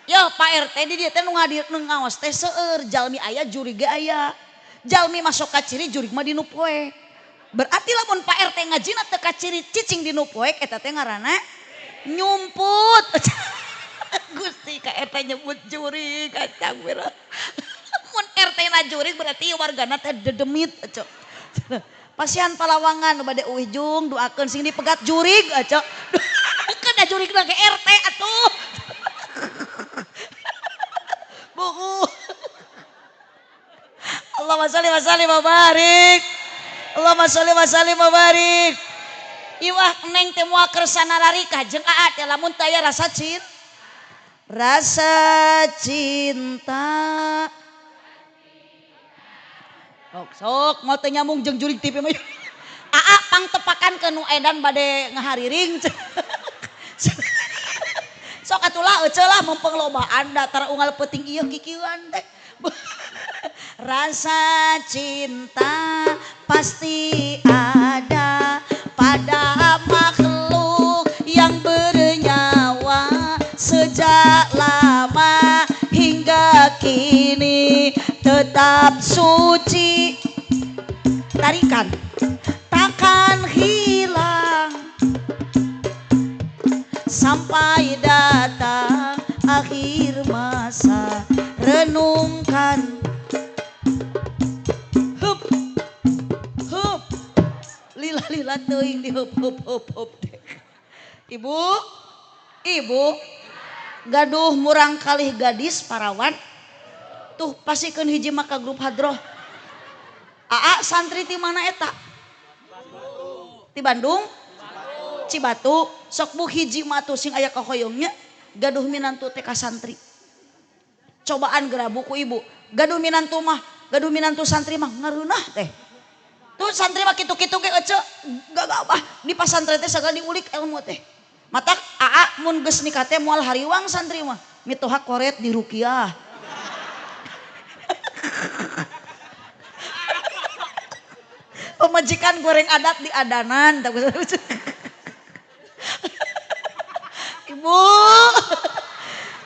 Yo Pak RT di dieu teh nu ngadir nu ngaos teh seueur jalmi aya jurig ge aya. Jalmi masuk ka ciri jurig mah dinu poe. Berarti lamun Pak RT ngajina teu ka ciri cicing dinu poek eta teh ngaranna nyumput. Gusti ka eta nyebut jurig astagfirullah. Mun RT na jurig berarti wargana teh dedemit cok. Pasian Palawangan nu bade ujung doakeun sing dipegat jurig cok. Kana jurigna ge RT atuh. Buku. Allahumma shalli wa sallim wa barik. Allahumma sholli wa sallim wa barik. Iwah neng teh moal kersana larikah jeung aa teh lamun teu aya rasa cinta. Rasa cinta. Sok mau teu nyambung jeung jurig TV mah. Aa pang tepakan ke nu edan bade ngahariring. Sok atulah euceul lah mumpung lobaan da tara unggal peuting ieu kikieuan teh. Rasa cinta pasti ada pada makhluk yang bernyawa sejak lama hingga kini tetap suci. Tarikan takkan hilang sampai datang akhir masa. Renungkan lila teuing di heup deh. Ibu gaduh murang kalih gadis parawan tuh pasikeun hiji maka grup hadroh. Aa santri ti mana eta? Ti Bandung? Cibatu. Sok bu hiji mah tuh sing aya kahoyongnya gaduh minantu teh ka santri. Cobaan gerabu ku ibu. Gaduh minantu santri mah ngareunah teh. Tuh santri mah kitu-kitu ge ece gagabah di pasantren teh sagala diulik ilmu teh. Matak aa mun geus nikah teh moal hariwang santri mah mitoha koret di ruqyah. Pemajikan goreng adat di adanan. Ibu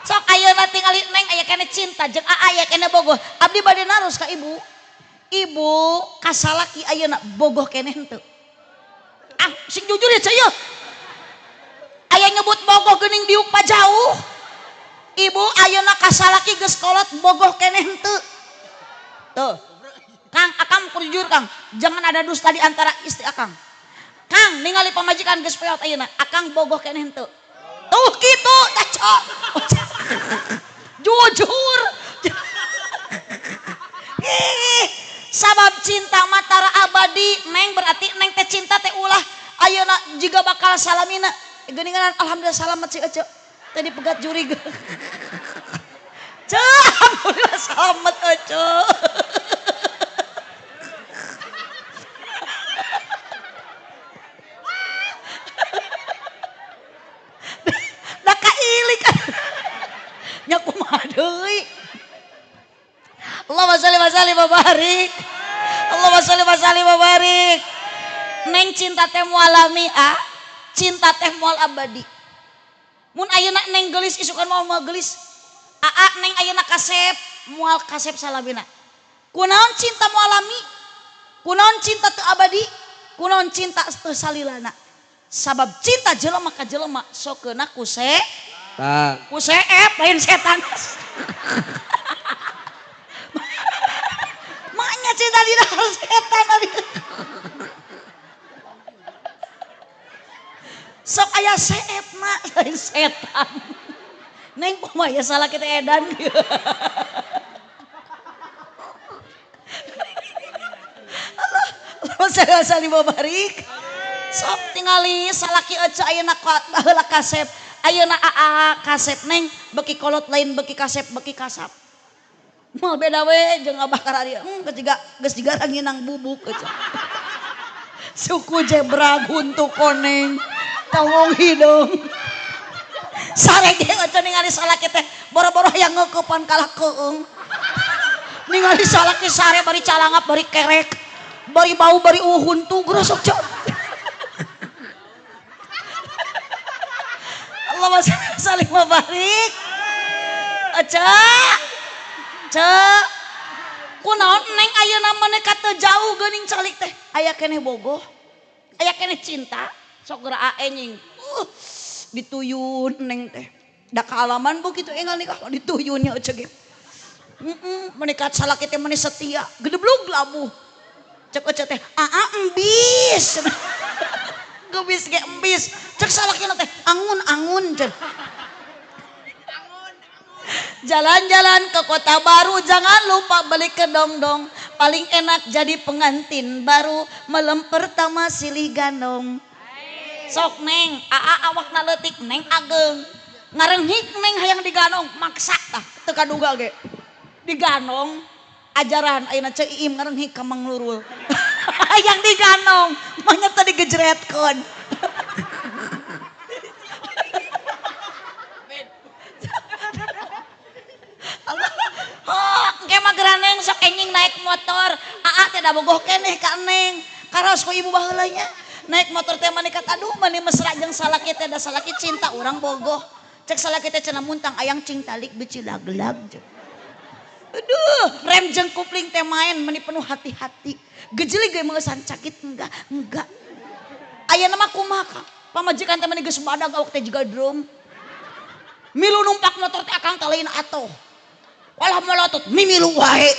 sok ayeuna tingali neng aya keneh cinta jeung aa aya keneh bogoh. Abdi bade narus ka ibu. Ibu kasalaki ayeuna bogoh keneh henteu. Ah sing jujur ya ceuh. Aya nyebut bogoh geuning diuk pajauh. Ibu ayeuna kasalaki geus kolot bogoh keneh henteu. Tuh. Kang, akang kudu jujur Kang. Jangan ada dusta di antara istri akang. Kang, Kang ningali pamajikan geus peot ayeuna akang bogoh keneh henteu tuh kitu cocok jujur sabab cinta matara abadi neng berarti neng teh cinta teh ulah ayeuna jiga bakal salamina geuningan alhamdulillah salamet si Ece tadi pegat jurig alhamdulillah salamet Ece da kailik nya kumaha deui Allahumma sholli wa sallim wa barik Allahumma sholli wa sallim wa barik neng cinta teh moal alamiah cinta teh moal abadi mun ayeuna neng geulis isukan moal geulis aa neng ayeuna kasep moal kasep salabina kunaon cinta moal alami kunaon cinta teu abadi kunaon cinta teu salilana sabab cinta jelema ka jelema sokeuna ku seep lain setan maknya cinta di dalam setan sok aya seepna lain setan neng pamaya salah kita edan Allah saya barik sok tingali salaki Ece ayeuna baheula kasep ayeuna aa kasep neng beki kolot lain beki kasep beki kasap mau beda we jeung abah karadia geus jiga ranginang bubuk Ece suku jebra guntu koneng tongong hidung sarege Ece ningali salaki teh boro-boro hayang ngeukepan kalah keung ningali salaki sare bari calangap bari kerek bari bau bari uhun tuh grosok cok Allahumma sholli wa barik Ece kunaon neng ayeuna maneh teu jauh geuning calik teh aya keneh bogoh aya keneh cinta sok geura ae nying dituyun neng teh da kaalaman bu kitu enggal nikah dituyun nya Ece ge menekat salaki teh maneh setia gedeblug labuh cek Ece teh aa embis gebis ge embis cek salakina teh angun cek jalan-jalan ke kota baru jangan lupa beli kedong-dong paling enak jadi pengantin baru malam pertama silih gandong sok neng aa awakna leutik neng ageng ngarenghik neng hayang diganong maksa tah teu kaduga ge diganong ajaran ayeuna Ceu Iim ngarenghik ka Mang Nurul hayang diganong manya tadi gejretkeun neng sok enjing naik motor aa teh da bogoh keneh ka neng karos ku ibu baheula nya naik motor teh maneh kata aduh maneh mesra jeung salaki teh da salaki cinta urang bogoh cek salaki teh cenah muntang ayang cing talik beuci laglag aduh rem jeung kupling teh main maneh penuh hati-hati gejelig ge meusan sakit enggak ayeuna mah kumaha pamajikan teh maneh geus badag awak teh jiga drum milu numpak motor teh akang teh lain atoh walah melotot mimilu wae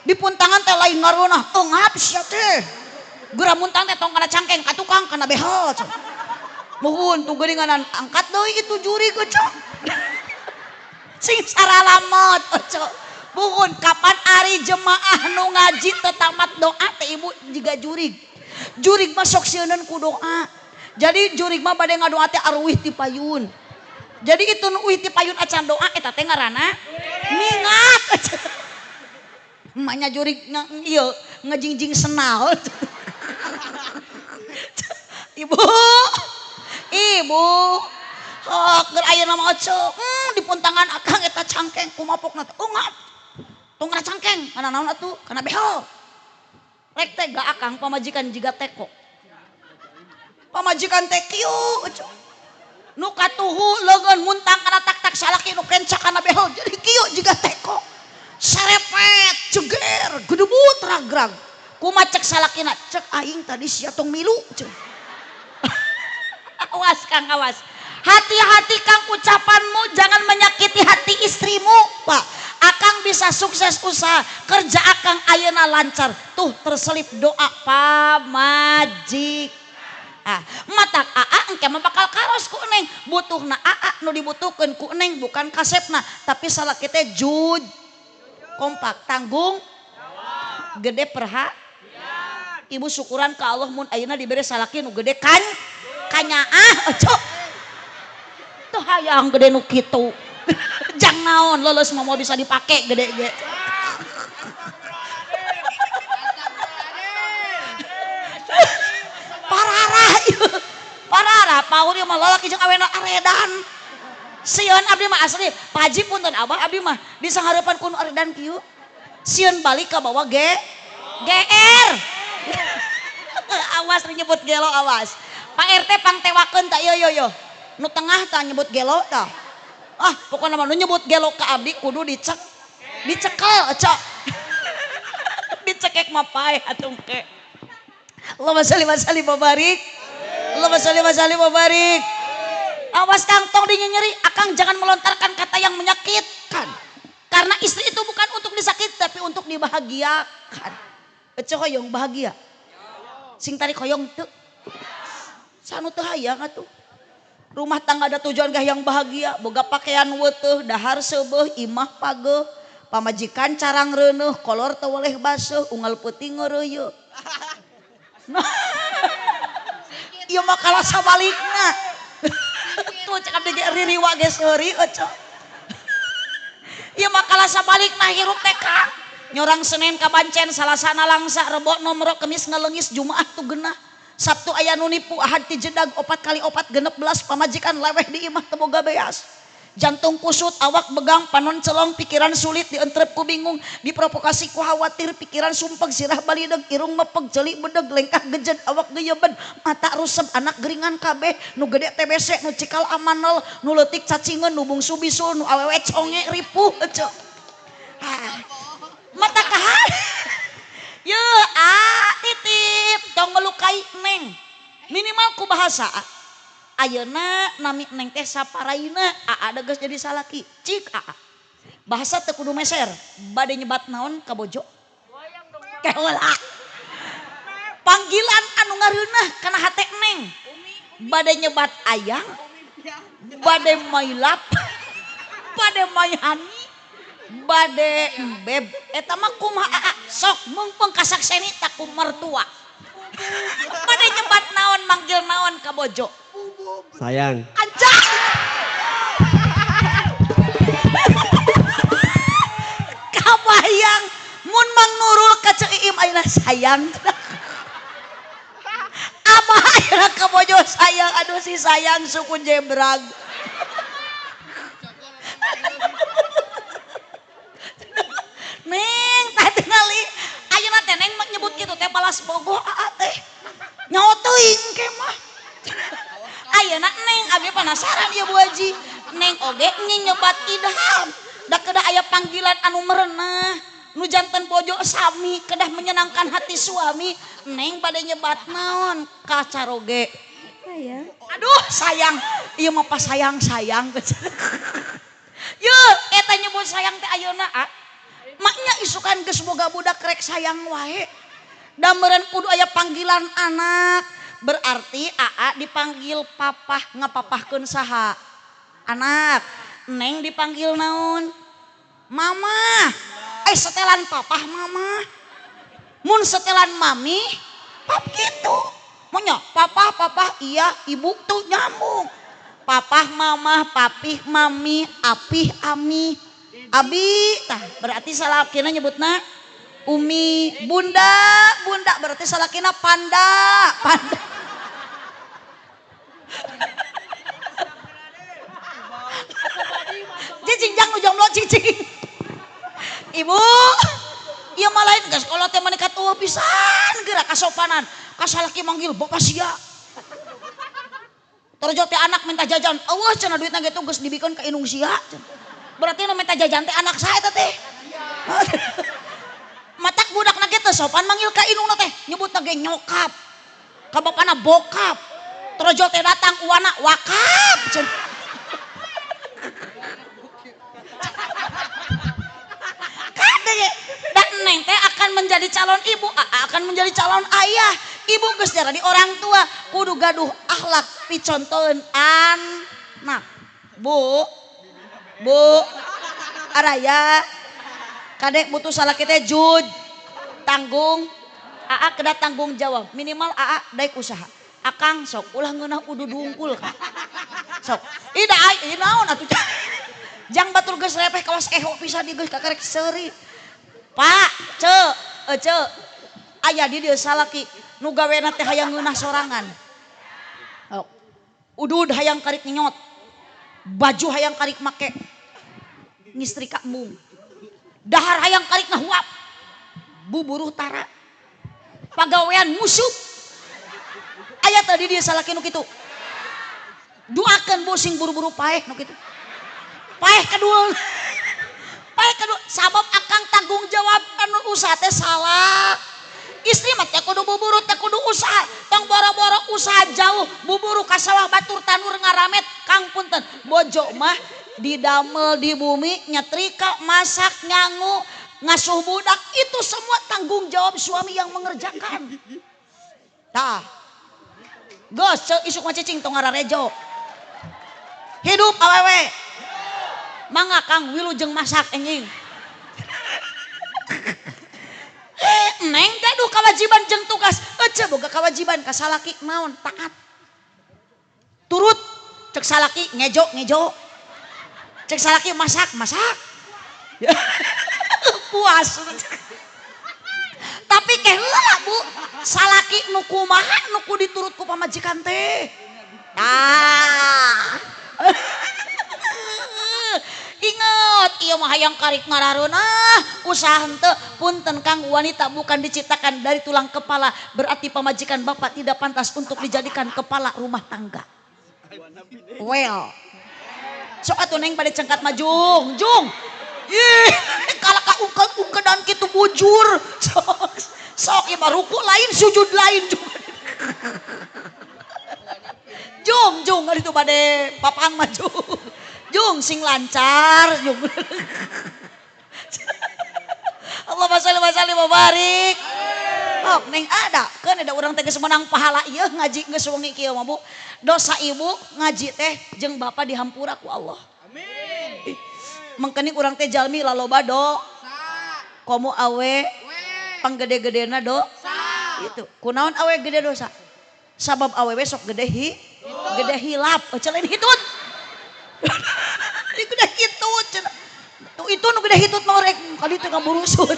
di puntangan teh lain ngareunah ngap sia teh geura muntang teh tong kana cangkeng ka tukang kana behel muhun tuh geuninganan angkat deui itu juri geucok sing saralamot cok muhun kapan ari jemaah nu ngaji teu tamat doa teh ibu jiga jurig mah sok sieunun ku doa jadi jurig mah bade ngadoa teh arwih ti payun jadi itu nu uih ti payun acan doa eta teh ngaranna ningat emaknya jurig ieu ngejingjing senal ibu keur ayeuna mah Ece di puntangan akang eta cangkeng kumapokna teh ngap tong kana cangkeng kana naon atuh kana behel rek teh ga akang pamajikan jiga teko pamajikan teh kieu nu katuhu leungeun muntang kana tak-tak salaki nu kenca kana behel jadi kieu jiga teko sarepet jeger gedebut ragrag kumaha cek salakina cek aing tadi sia tong milu cek awas Kang awas hati-hati Kang ucapanmu jangan menyakiti hati istrimu Pak akang bisa sukses usaha kerja akang ayeuna lancar tuh terselip doa pamajik Matak AA engke mah bakal karos ku Neng. Butuhna AA nu dibutuhkeun ku Neng bukan kasepna, tapi salaki teh kompak, tanggung, gede Ibu syukuran ke Allah mun ayeuna diberi salaki nu gede kanyaah cok. Tuh hayang gede nu kitu. Jang naon leuleus mah mau bisa dipake gede ge. Parara paur ieu mah lalaki jeung awena aredan. Sieun abdi mah asli, Paji punten Abah abdi mah di sangareupan kun aredan kieu. Sieun balik ka bawah GR. Awas nyebut gelo awas. Pak RT pangtewakeun tah yo. Nu tengah tah nyebut gelo tah. Pokokna mah nu nyebut gelo ka abdi kudu dicekel cok. Dicekek mah pae atuh ke. Allahumma shalli wa sallim wa barik. Allahumma shalli wa sallim wa barik. Awas kantong nyeri, akang jangan melontarkan kata yang menyakitkan. Karena istri itu bukan untuk disakiti tapi untuk dibahagiakan. Ece hoyong bahagia. Sing tarik hoyong teu. Sanu teu hayang atuh. Rumah tangga ada tujuan gah yang bahagia, boga pakaian weuteuh, dahar seubeuh, imah pageuh, pamajikan carang reuneuh, kolor teu waleh baseuh, unggal peuting ngeureuyeuh. Ieu mah kalah sabalikna. Tuh cek abdi ge ririwa ge seuri cok. Ieu mah kalah sabalikna hirup teh ka. Nyorang Senin ka Bancen salasana langsa, Rebo nomor Kemis ngaleungis, Jumaah tu geunah. Sabtu aya nu nipu, Ahad ti jedag, 4 kali 4 16, pamajikan leweh di imah teu boga beas. Jantung kusut, awak begang, panon celong, pikiran sulit, dientrep ku bingung, diprovokasi ku khawatir, pikiran sumpeg, sirah balideg, irung mepeg, jeli bedeg, lengkah gejed, awak geyebed, mata rusem, anak geringan kabeh, nu gede TBC, nu cikal amanol, nu leutik cacingeun, nu bungsu bisul, nu awewe conge ripuh cok. Mata kahar. Ye titip tong melukai Neng. Minimal ku bahasa. Ayeuna nami Neng teh saparaina ada geus jadi salaki. Cik bahasa teu kudu meser. Bade nyebat naon ka bojo? Keula. Panggilan anu ngareunah kana hate Neng. Bade nyebat ayang. Bade mailap. Bade maihani. Bade beb eta mah kumaha sok mungpeng kasakseni tak ku mertua. Bade nyebat naon manggil naon ka bojo? Sayang. Anjay. Kabayang mun Mang Nurul ka Ceu Iim ayeuna sayang. Abah ayeuna ka bojo sayang, aduh si sayang suku jebrag. Neng tah tingali ayeuna teh Neng nyebut kitu teh balas bogoh teh. Nyaho teuing ke mah. Ayeuna Neng abdi penasaran ya Bu Haji. Neng oge nyebat idam. Da kedah aya panggilan anu merenah. Nu janten bojo sami kedah menyenangkan hati suami. Neng bade nyebat naon ka caroge? Sayang. Aduh sayang. Ieu mah pas sayang-sayang. Yeuh eta nyebut sayang teh ayeuna maknya isukan geus boga budak rek sayang wae. Da meureun kudu aya panggilan anak. Berarti AA dipanggil papah, ngapapahkeun saha? Anak. Neng dipanggil naon? Mama. Setelan papah mama. Mun setelan mami, pap gitu. Monya papah iya, ibu tuh nyambung. Papah mama, papih mami, apih ami. Abi, tah berarti salakina nyebutna Umi, bunda berarti salakina panda. Cicing jang nu jomblo cicing. Ibu, ieu mah lain geus kolot teh meunikat eueuh pisan geura kasopanan. Ka salaki manggil bapak sia. Torjo teh anak minta jajan, eueuh cenah duitna ge geus dibikeun ka indung sia. Berarti nu minta jajan teh anak saya teh. Matak budakna ge teu sopan manggil ka indungna teh, nyebutna ge nyokap. Ka bapana bokap. Trojo teh datang uwana wakap. Kade dan Neng teh akan menjadi calon ibu, akan menjadi calon ayah. ibu geus jarani orang tua kudu gaduh akhlak picontoeun anak. Bu araya kadek butuh salaki teh jud tanggung aa kena tanggung jawab minimal aa daek usaha akang sok ulah ngeunah udu dungkul ka sok ida ai naon atuh jang batur geus lepeh kawas eho pisan di geus kakarek seuri pak ce aya di dieu salaki nu gawena teh hayang ngeunah sorangan udud hayang karik nyot baju hayang karik make ngistrika mung dahar hayang karik ngahuap buburuh tara pagawean musuh aya tadi dia salaki nu kitu doakeun bu sing buru-buru paeh nu kitu paeh kedua sabab akang tanggung jawab anu usaha teh salah istri mah teh kudu buburu teh kudu usaha tong boro-boro usaha jauh buburu ka sawah batur tanur ngaramet kang punten bojo mah didamel di bumi nyetrika masak nyangu ngasuh budak itu semua tanggung jawab suami yang mengerjakan tah geus isuk mah cicing tong ngararejo hidup awewe mangga kang wilujeng masak enjing neng gaduh kewajiban jeung tugas ece boga kewajiban ka salaki naon taat turut cek salaki ngejo cek salaki masak puas tapi keh heula bu salaki nu kumaha nu kudu diturut ku pamajikan teh ingat ieu mah hayang karik ngarareuna usaha henteu punten kang wanita bukan diciptakan dari tulang kepala berarti pamajikan bapak tidak pantas untuk dijadikan kepala rumah tangga well sok atuh neng bade cengkat mah jung ih kalau ka ungkedan kitu bujur sok ieu mah ruku lain sujud lain jung ari itu bade papang mah Jung sing lancar Jung. Allahumma shalli wa sallim wa barik. Oh, neng ada urang teh geus menang pahala ieu ngaji geus wengi kieu mah Bu. Dosa ibu ngaji teh jeung bapa dihampura ku Allah. Amin. Mangkeni urang teh jalmi laloba do. Komo awe panggede-gedena dosa. Itu. Kunaon awe gede dosa? Sabab awewe sok gede hilap. Celain hitut. Itu udah hitut. Tuh itu nu gede hitut norek kali teu ngaburusut.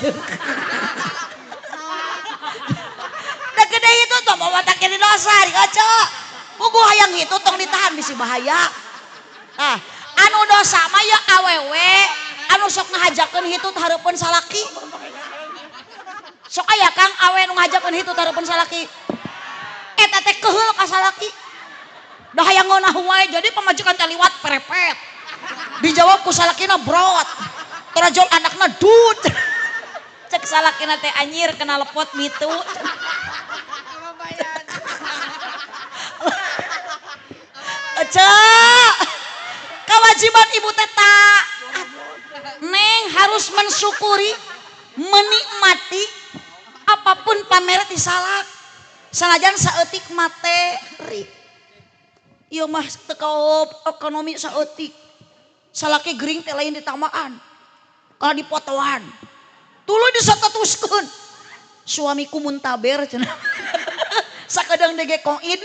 Da gede hitut tong bawa tak kiri dosa dikaca. Pugu hayang hitut tong ditahan bisi bahaya. Ah, anu dosa mah ya awewe anu sok ngahajakeun hitut hareupeun salaki. Sok aya Kang awe nu ngahajakeun hitut hareupeun salaki. Eta teh keheul ka salaki. Dah hayang ngeunah wae jadi pamajikan teh liwat perepet. Dijawab ku salakina brot. Terajol anakna dud. Cek salakina teh anyir kena lepot mitu. Cek kewajiban ibu teh taat. Neng harus mensyukuri, menikmati apapun pamer ti salak. Sanajan saeutik materi. Ieu mah teu kaop ekonomi saeutik. Salaki gering teh lain ditamaan. Kalau dipotoan. Tuluy disatetuskeun. Suamiku muntaber cenah. Sakadang dege koin.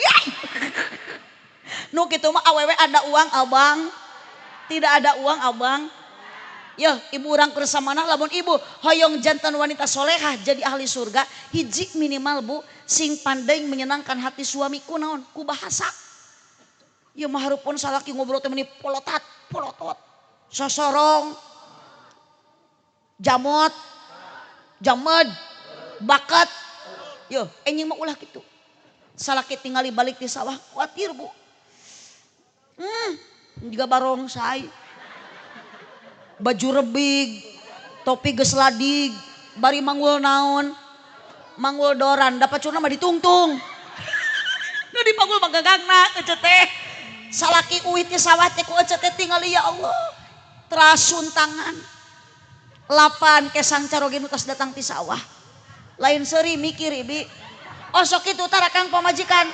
Nu kitu mah awewe ada uang abang. Tidak ada uang abang. Ya ibu urang kersamana lamun ibu hoyong jantan wanita solehah jadi ahli surga. Hiji minimal bu sing pandai menyenangkan hati suamiku naon ku bahasa. Ya mah hareupeun salaki ngobrol teh meuni polotot, sosorong, jamed, bakat. Yo, enjing mah ulah kitu. Salaki tingali balik di sawah, kuatir bu. Juga barongsai. Baju rebig, topi geus ladig, bari manggul naon? Manggul doran, dapat curna mah ditungtung. Nu dipanggul mah gagangna ece teh. Salaki uit di sawah teh ku ece teh tingali ya Allah. Terasun tangan. Lapan kesang caroge nu tos datang ti sawah. Lain seuri mikir ibi. Osok itu tarakang pamajikan.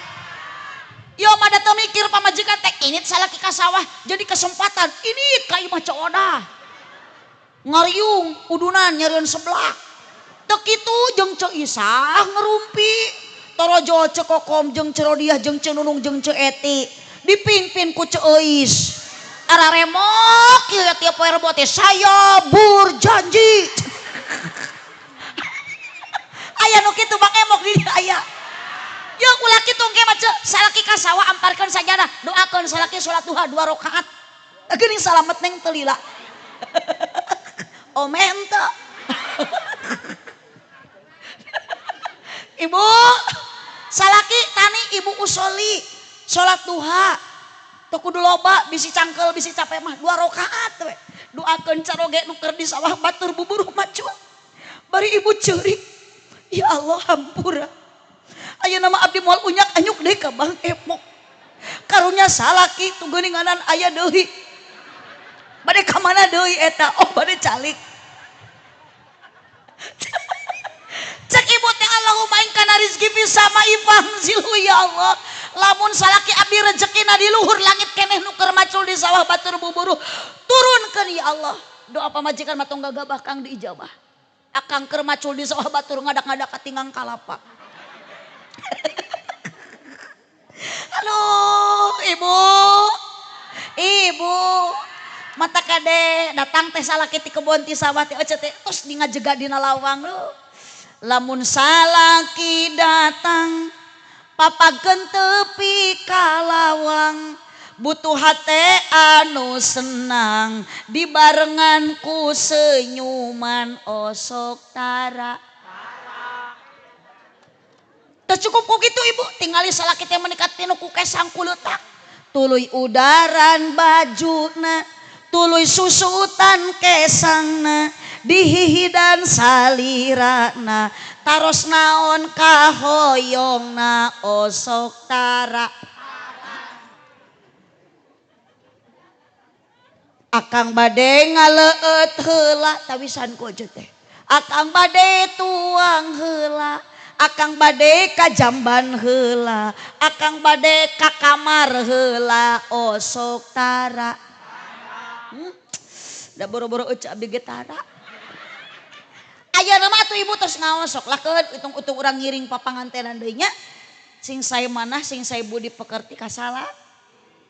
Yo mada teu mikir pamajikan teh ini salaki ka sawah jadi kesempatan ini ka imah cooda. Ngariung udunan nyariun sebelah. Teu kitu jeung Ceu Isah ngerumpi. Torojo Ceu Kokom jeung Ceu Rodiah jeung Ceu Nunung jeung Ceu Eti dipimpin ku Ceu Euis. Ara remok ieu tiap poe Rebo teh saya berjanji. Aya nu kitu Bang Emok di dieu aya. Yo ulah kitu engke mah salaki ka sawah amparkeun sajadah, doakeun salaki salat duha 2 rakaat. Geuning salamet neng teu lila. Omen teu. Ibu, salaki tani ibu usoli salat duha. Teu kudu loba, bisi cangkel, bisi capek mah 2 rakaat we. Doakeun caroge nu keur di sawah batur buburuh macul. Bari ibu ceurik. Ya Allah hampura. Ayeuna mah abdi moal unyak anyuk deui ka Bang Emok. Karunya salaki tu geuninganan aya deui. Bade ka mana deui eta? Oh bade calik. Cek ibu teh Allahumma in kana rizki fi sama'i fahzilhu ya Allah. Lamun salaki abdi rezekina di luhur langit keneh nu keur macul di sawah batur buburuh. Turunkeun ya Allah. Doa pamajikan mah tong gagabah kang diijabah. Akang keur macul di sawah batur ngadak-ngadak katingang kalapa. Halo ibu, ibu, mata kade datang teh salaki ti kebon ti sawah teh teh tos di ngajega dina lawang lu. Lamun salaki datang, papageun tepi ka lawang, butuh hate anu senang, dibarengan ku senyuman osok tara. Teu cukup ku kitu ibu, tingali salaki teh menikat tinu ku kesang kuleutak. Tuluy udaran bajuna, tuluy susutan kesangna, dihihidan salirana, taros naon kahoyongna osok tara. Akang bade ngaleut heula tawisan ku aja teh. Akang bade tuang heula. Akang bade ka jamban heula, akang bade ka kamar heula osok tara. Da boro-boro eueuh abdi ge tara. Ayeuna mah atuh ibu tos ngaos sok lakeun itung-itung urang ngiring papangantenan deui nya. Sing sae manah sing sae budi pekerti ka salat.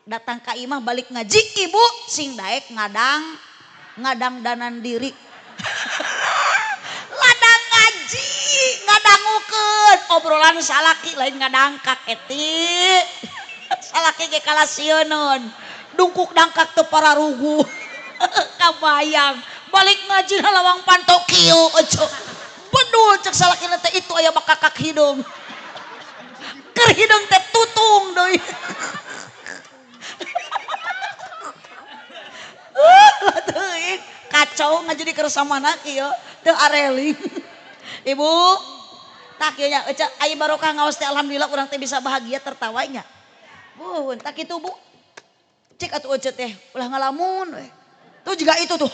Datang ka imah balik ngaji ibu sing daek ngadang danan diri. Ladang ngaji ngadangukeun obrolan salaki lain ngadangkak eti. Salaki ge kalasieun dungkuk dangkak teu pararugu. Kabayang balik ngaji na lawang panto kieu eueuh. Bedul cek salaki teh itu aya bakakak hidung. Keur hidung teh tutung deui. Kacau ngajadi kersamana kieu teu areling. Ibu tak ieu nya aya barokah ngaos teh alhamdulillah urang teh bisa bahagia tertawanya. Bun tak kitu Bu. Cik atuh eueuh teh ulah ngalamun we. Tuh juga itu tuh.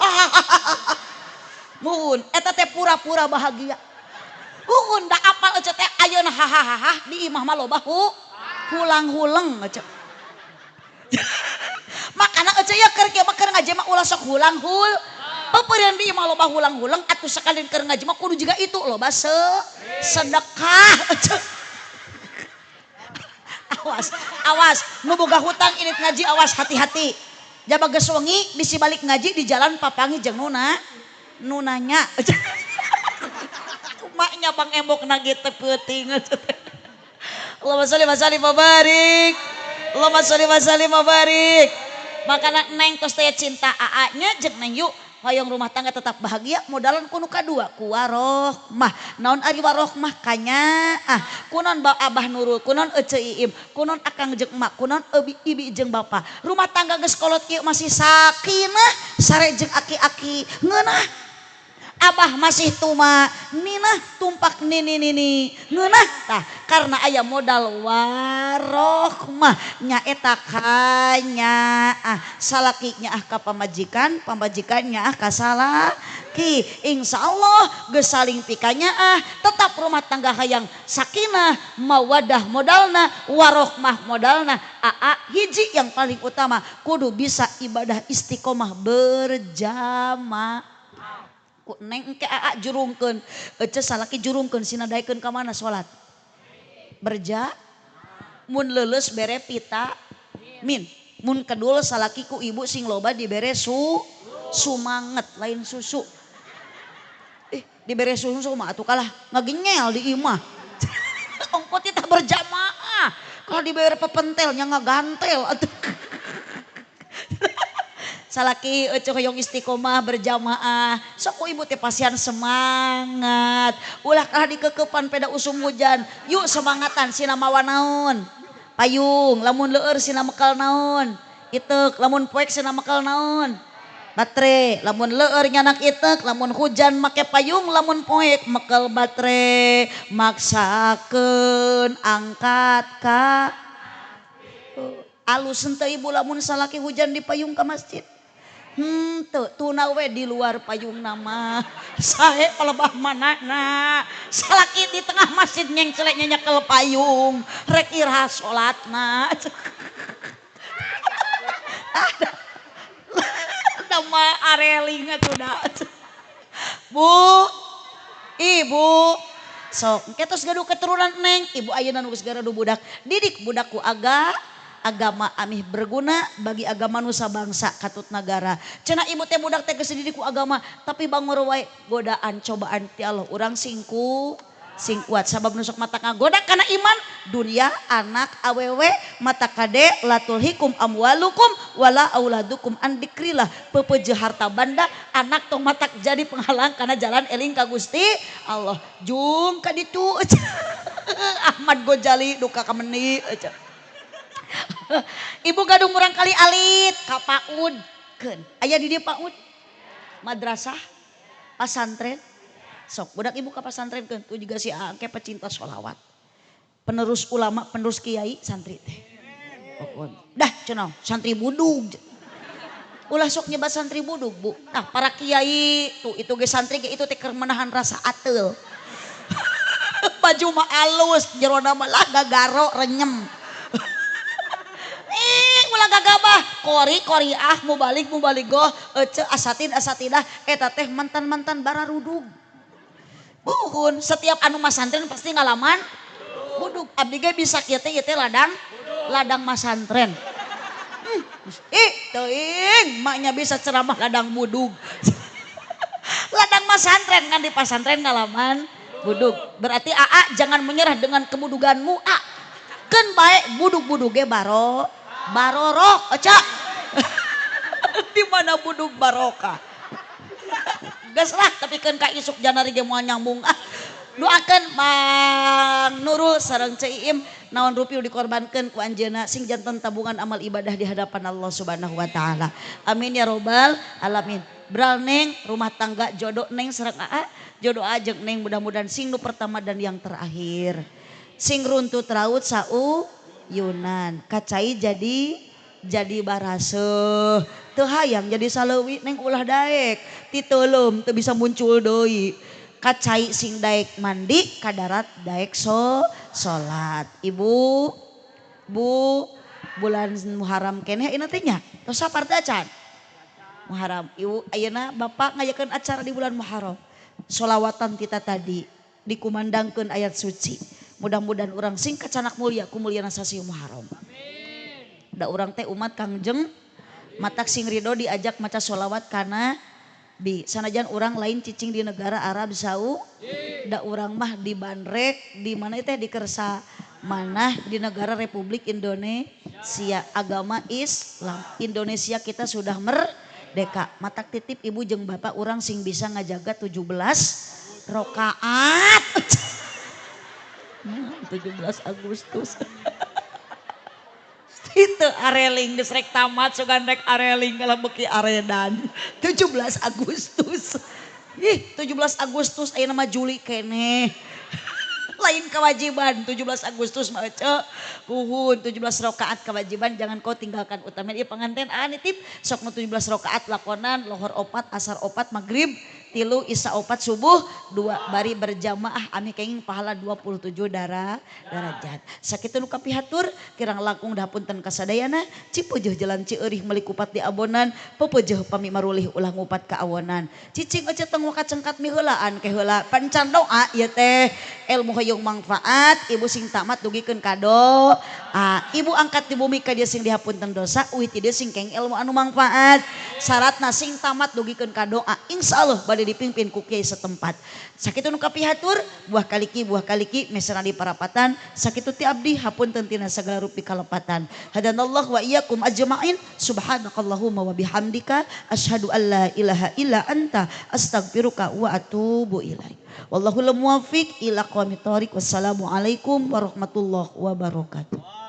Bun eta teh pura-pura bahagia. Bun da apal eueuh teh ayeuna hahaha di imah mah loba hulang-hulang eueuh. Makana eueuh ya keur kieu mah keur ngaji mah ulah sok hulang-hul. Papeureun di imah loba hulang-hulang atuh sakalin keur ngaji mah kudu juga itu loba sedekah. Awas nu boga hutang init ngaji awas hati-hati. Jaba geus wengi bisi balik ngaji di jalan papangi jeung nunanya. Maknya Bang Embok nage teu peuting. Allahumma sholli wa sallim wa barik. Allahumma sholli wa sallim wa barik. Makana neng tos teh cinta aa nya jeung neng yuk hoyong rumah tangga tetap bahagia modalan kuno kadua ku warohmah. Naon ari warohmah kanya kunon abah nurul, kunon ece iim, kunon akang jeung emak, kunon ibi jeung bapa. Rumah tangga geus kolot kieu masih sakinah, sare jeung aki-aki ngeunah. Abah masih tuma, nina tumpak nini ngeunah tah karena aya modal warohmah nya eta kanya salaki nya ka pamajikan, pamajikan nya ka Ki insya Allah geus saling pikanya tetap rumah tangga hayang sakinah mawadah modalna warohmah modalna hiji yang paling utama kudu bisa ibadah istiqomah berjamaah. Ku neng ke jurungkeun ece salaki jurungkeun sinadaikeun ka mana salat mun leuleus bere pita min mun kedul salaki ku ibu sing loba dibere sumanget lain susu diberi susu mah atuh kalah ngagengel di imah ongkot kita berjamaah kalau diberi pepentelnya ngagantel atuh salaki ece hoyong istiqomah berjamaah sok ku ibu teh pasian semangat ulah kalah dikekepan peda usum hujan yuk semangatan sina mawa naon payung lamun leueur sina mekal naon itek lamun poek sina mekal naon baterai lamun leueur nyanak itek lamun hujan make payung lamun poek mekel baterai maksakeun angkat ka alus henteu ibu lamun salaki hujan di payung ka masjid teu tuna we di luar payung nama sahe palebah manana salaki di tengah masjid nyengcelek nyenyekel payung rek irah salatna nama areling atuh da. Bu, ibu, sok ketos gaduh keturunan neng, ibu ayeuna nu geus garadu budak, didik budakku agama amih berguna bagi agama nusa bangsa katut negara. Cenah ibu teh budak teh geus dididik ku agama, tapi bangor wae godaan cobaan ti Allah urang sing kuat sabab nusuk mata ngagoda kana iman dunia anak awewe mata kade latul hikum amwalukum wala auladukum an dikrillah pepeje harta banda anak tong matak jadi penghalang kana jalan eling ka Gusti Allah jung ka ditu Ahmad Ghazali duka ka meuni ibu gadung murang kali alit ka PAUD keun aya di dieu PAUD madrasah pasantren sok budak ibu ka pasantren keun tu juga si angke pecinta sholawat penerus ulama penerus kiai santri teh dah cenah santri budug ulah sok nyebat santri budug bu nah para kiai tuh itu ge santri ge itu teh keur menahan rasa ateul baju mah alus jerona mah lah gagaro renyem ulah gagabah kori mubaligoh ece asatidah eta teh mantan bararudug buhun setiap anu masantren pasti ngalaman budug abdi ge bisa kieu teh ladang masantren teuing maknya bisa ceramah ladang budug ladang masantren kan di pasantren ngalaman budug berarti jangan menyerah dengan kebuduganmu keun bae budug-budug ge barorok aca di mana budug barokah gas lah tapi kan ka isuk janari ge moal nyambung doakeun Mang Nurul sareng Cei Im naon rupiah dikorbankeun ku anjeunna sing janten tabungan amal ibadah di hadapan Allah Subhanahu wa taala. Amin ya robbal alamin. Bral neng rumah tangga jodoh neng sareng jodoh ajeng neng mudah-mudahan sing nu pertama dan yang terakhir. Sing runtut raut sau Yunan kacai jadi baraseuh teu hayang jadi saleuwi neng ulah daek ti teuleum teu bisa muncul deui kacai sing daek mandi ka darat daek salat ibu bulan Muharram keneh ieu teh nya tos saparti acan Muharram ibu ayeuna bapak ngayakeun acara di bulan Muharram sholawatan kita tadi dikumandangkeun ayat suci mudah-mudahan urang sing kacanak mulia ku mulyana sasi Muharram da urang teh umat Kangjeng matak sing ridho diajak maca sholawat kana bi sanajan urang lain cicing di negara Arab Saudi da urang mah di Bandrek di mana teh di Kersa manah di negara Republik Indonesia agama Islam Indonesia kita sudah merdeka matak titip ibu jeung bapak urang sing bisa ngajaga 17 rakaat 17 Agustus itu areling geus rek tamat sugan rek areling kalau beki aredan 17 Agustus ih 17 Agustus aya nama Juli keneh lain kewajiban 17 Agustus mah ece kuhun 17 rakaat kewajiban jangan kau tinggalkan utama ieu panganten nitip sok nu 17 rakaat lakonan lohor 4 asar 4 magrib tilu Isya 4 subuh 2 bari berjamaah ami kenging pahala 27 darajat sakitu nu kapihatur kirang langkung dahapunten kasadayana cipeujuh jalan Cieureih meuli kupat di abonan pepeujuh pami marulih ulah ngupat ka awonan cicing ece teng waka cengkat miheulaan ke heula pancan doa ieu teh ilmu hoyong manfaat ibu sing tamat dugikeun kado ibu angkat di bumi ka dia sing dihapunten dosa uih ti dieu sing keng ilmu anu manfaat syaratna sing tamat dugikeun ka doa insyaallah bade dipimpin ku kiai setempat sakitu nu kapihatur buah kaliki mesana di parapatan sakitu ti abdi hapunten tina sagala rupi kalepatan hadanallahu wa iyyakum ajmain subhanakallahumma wa bihamdika asyhadu an la ilaha illa anta astaghfiruka wa atubu ilaik wallahul muwaffiq ila aqwamit thoriq wassalamu alaikum warahmatullahi wabarakatuh.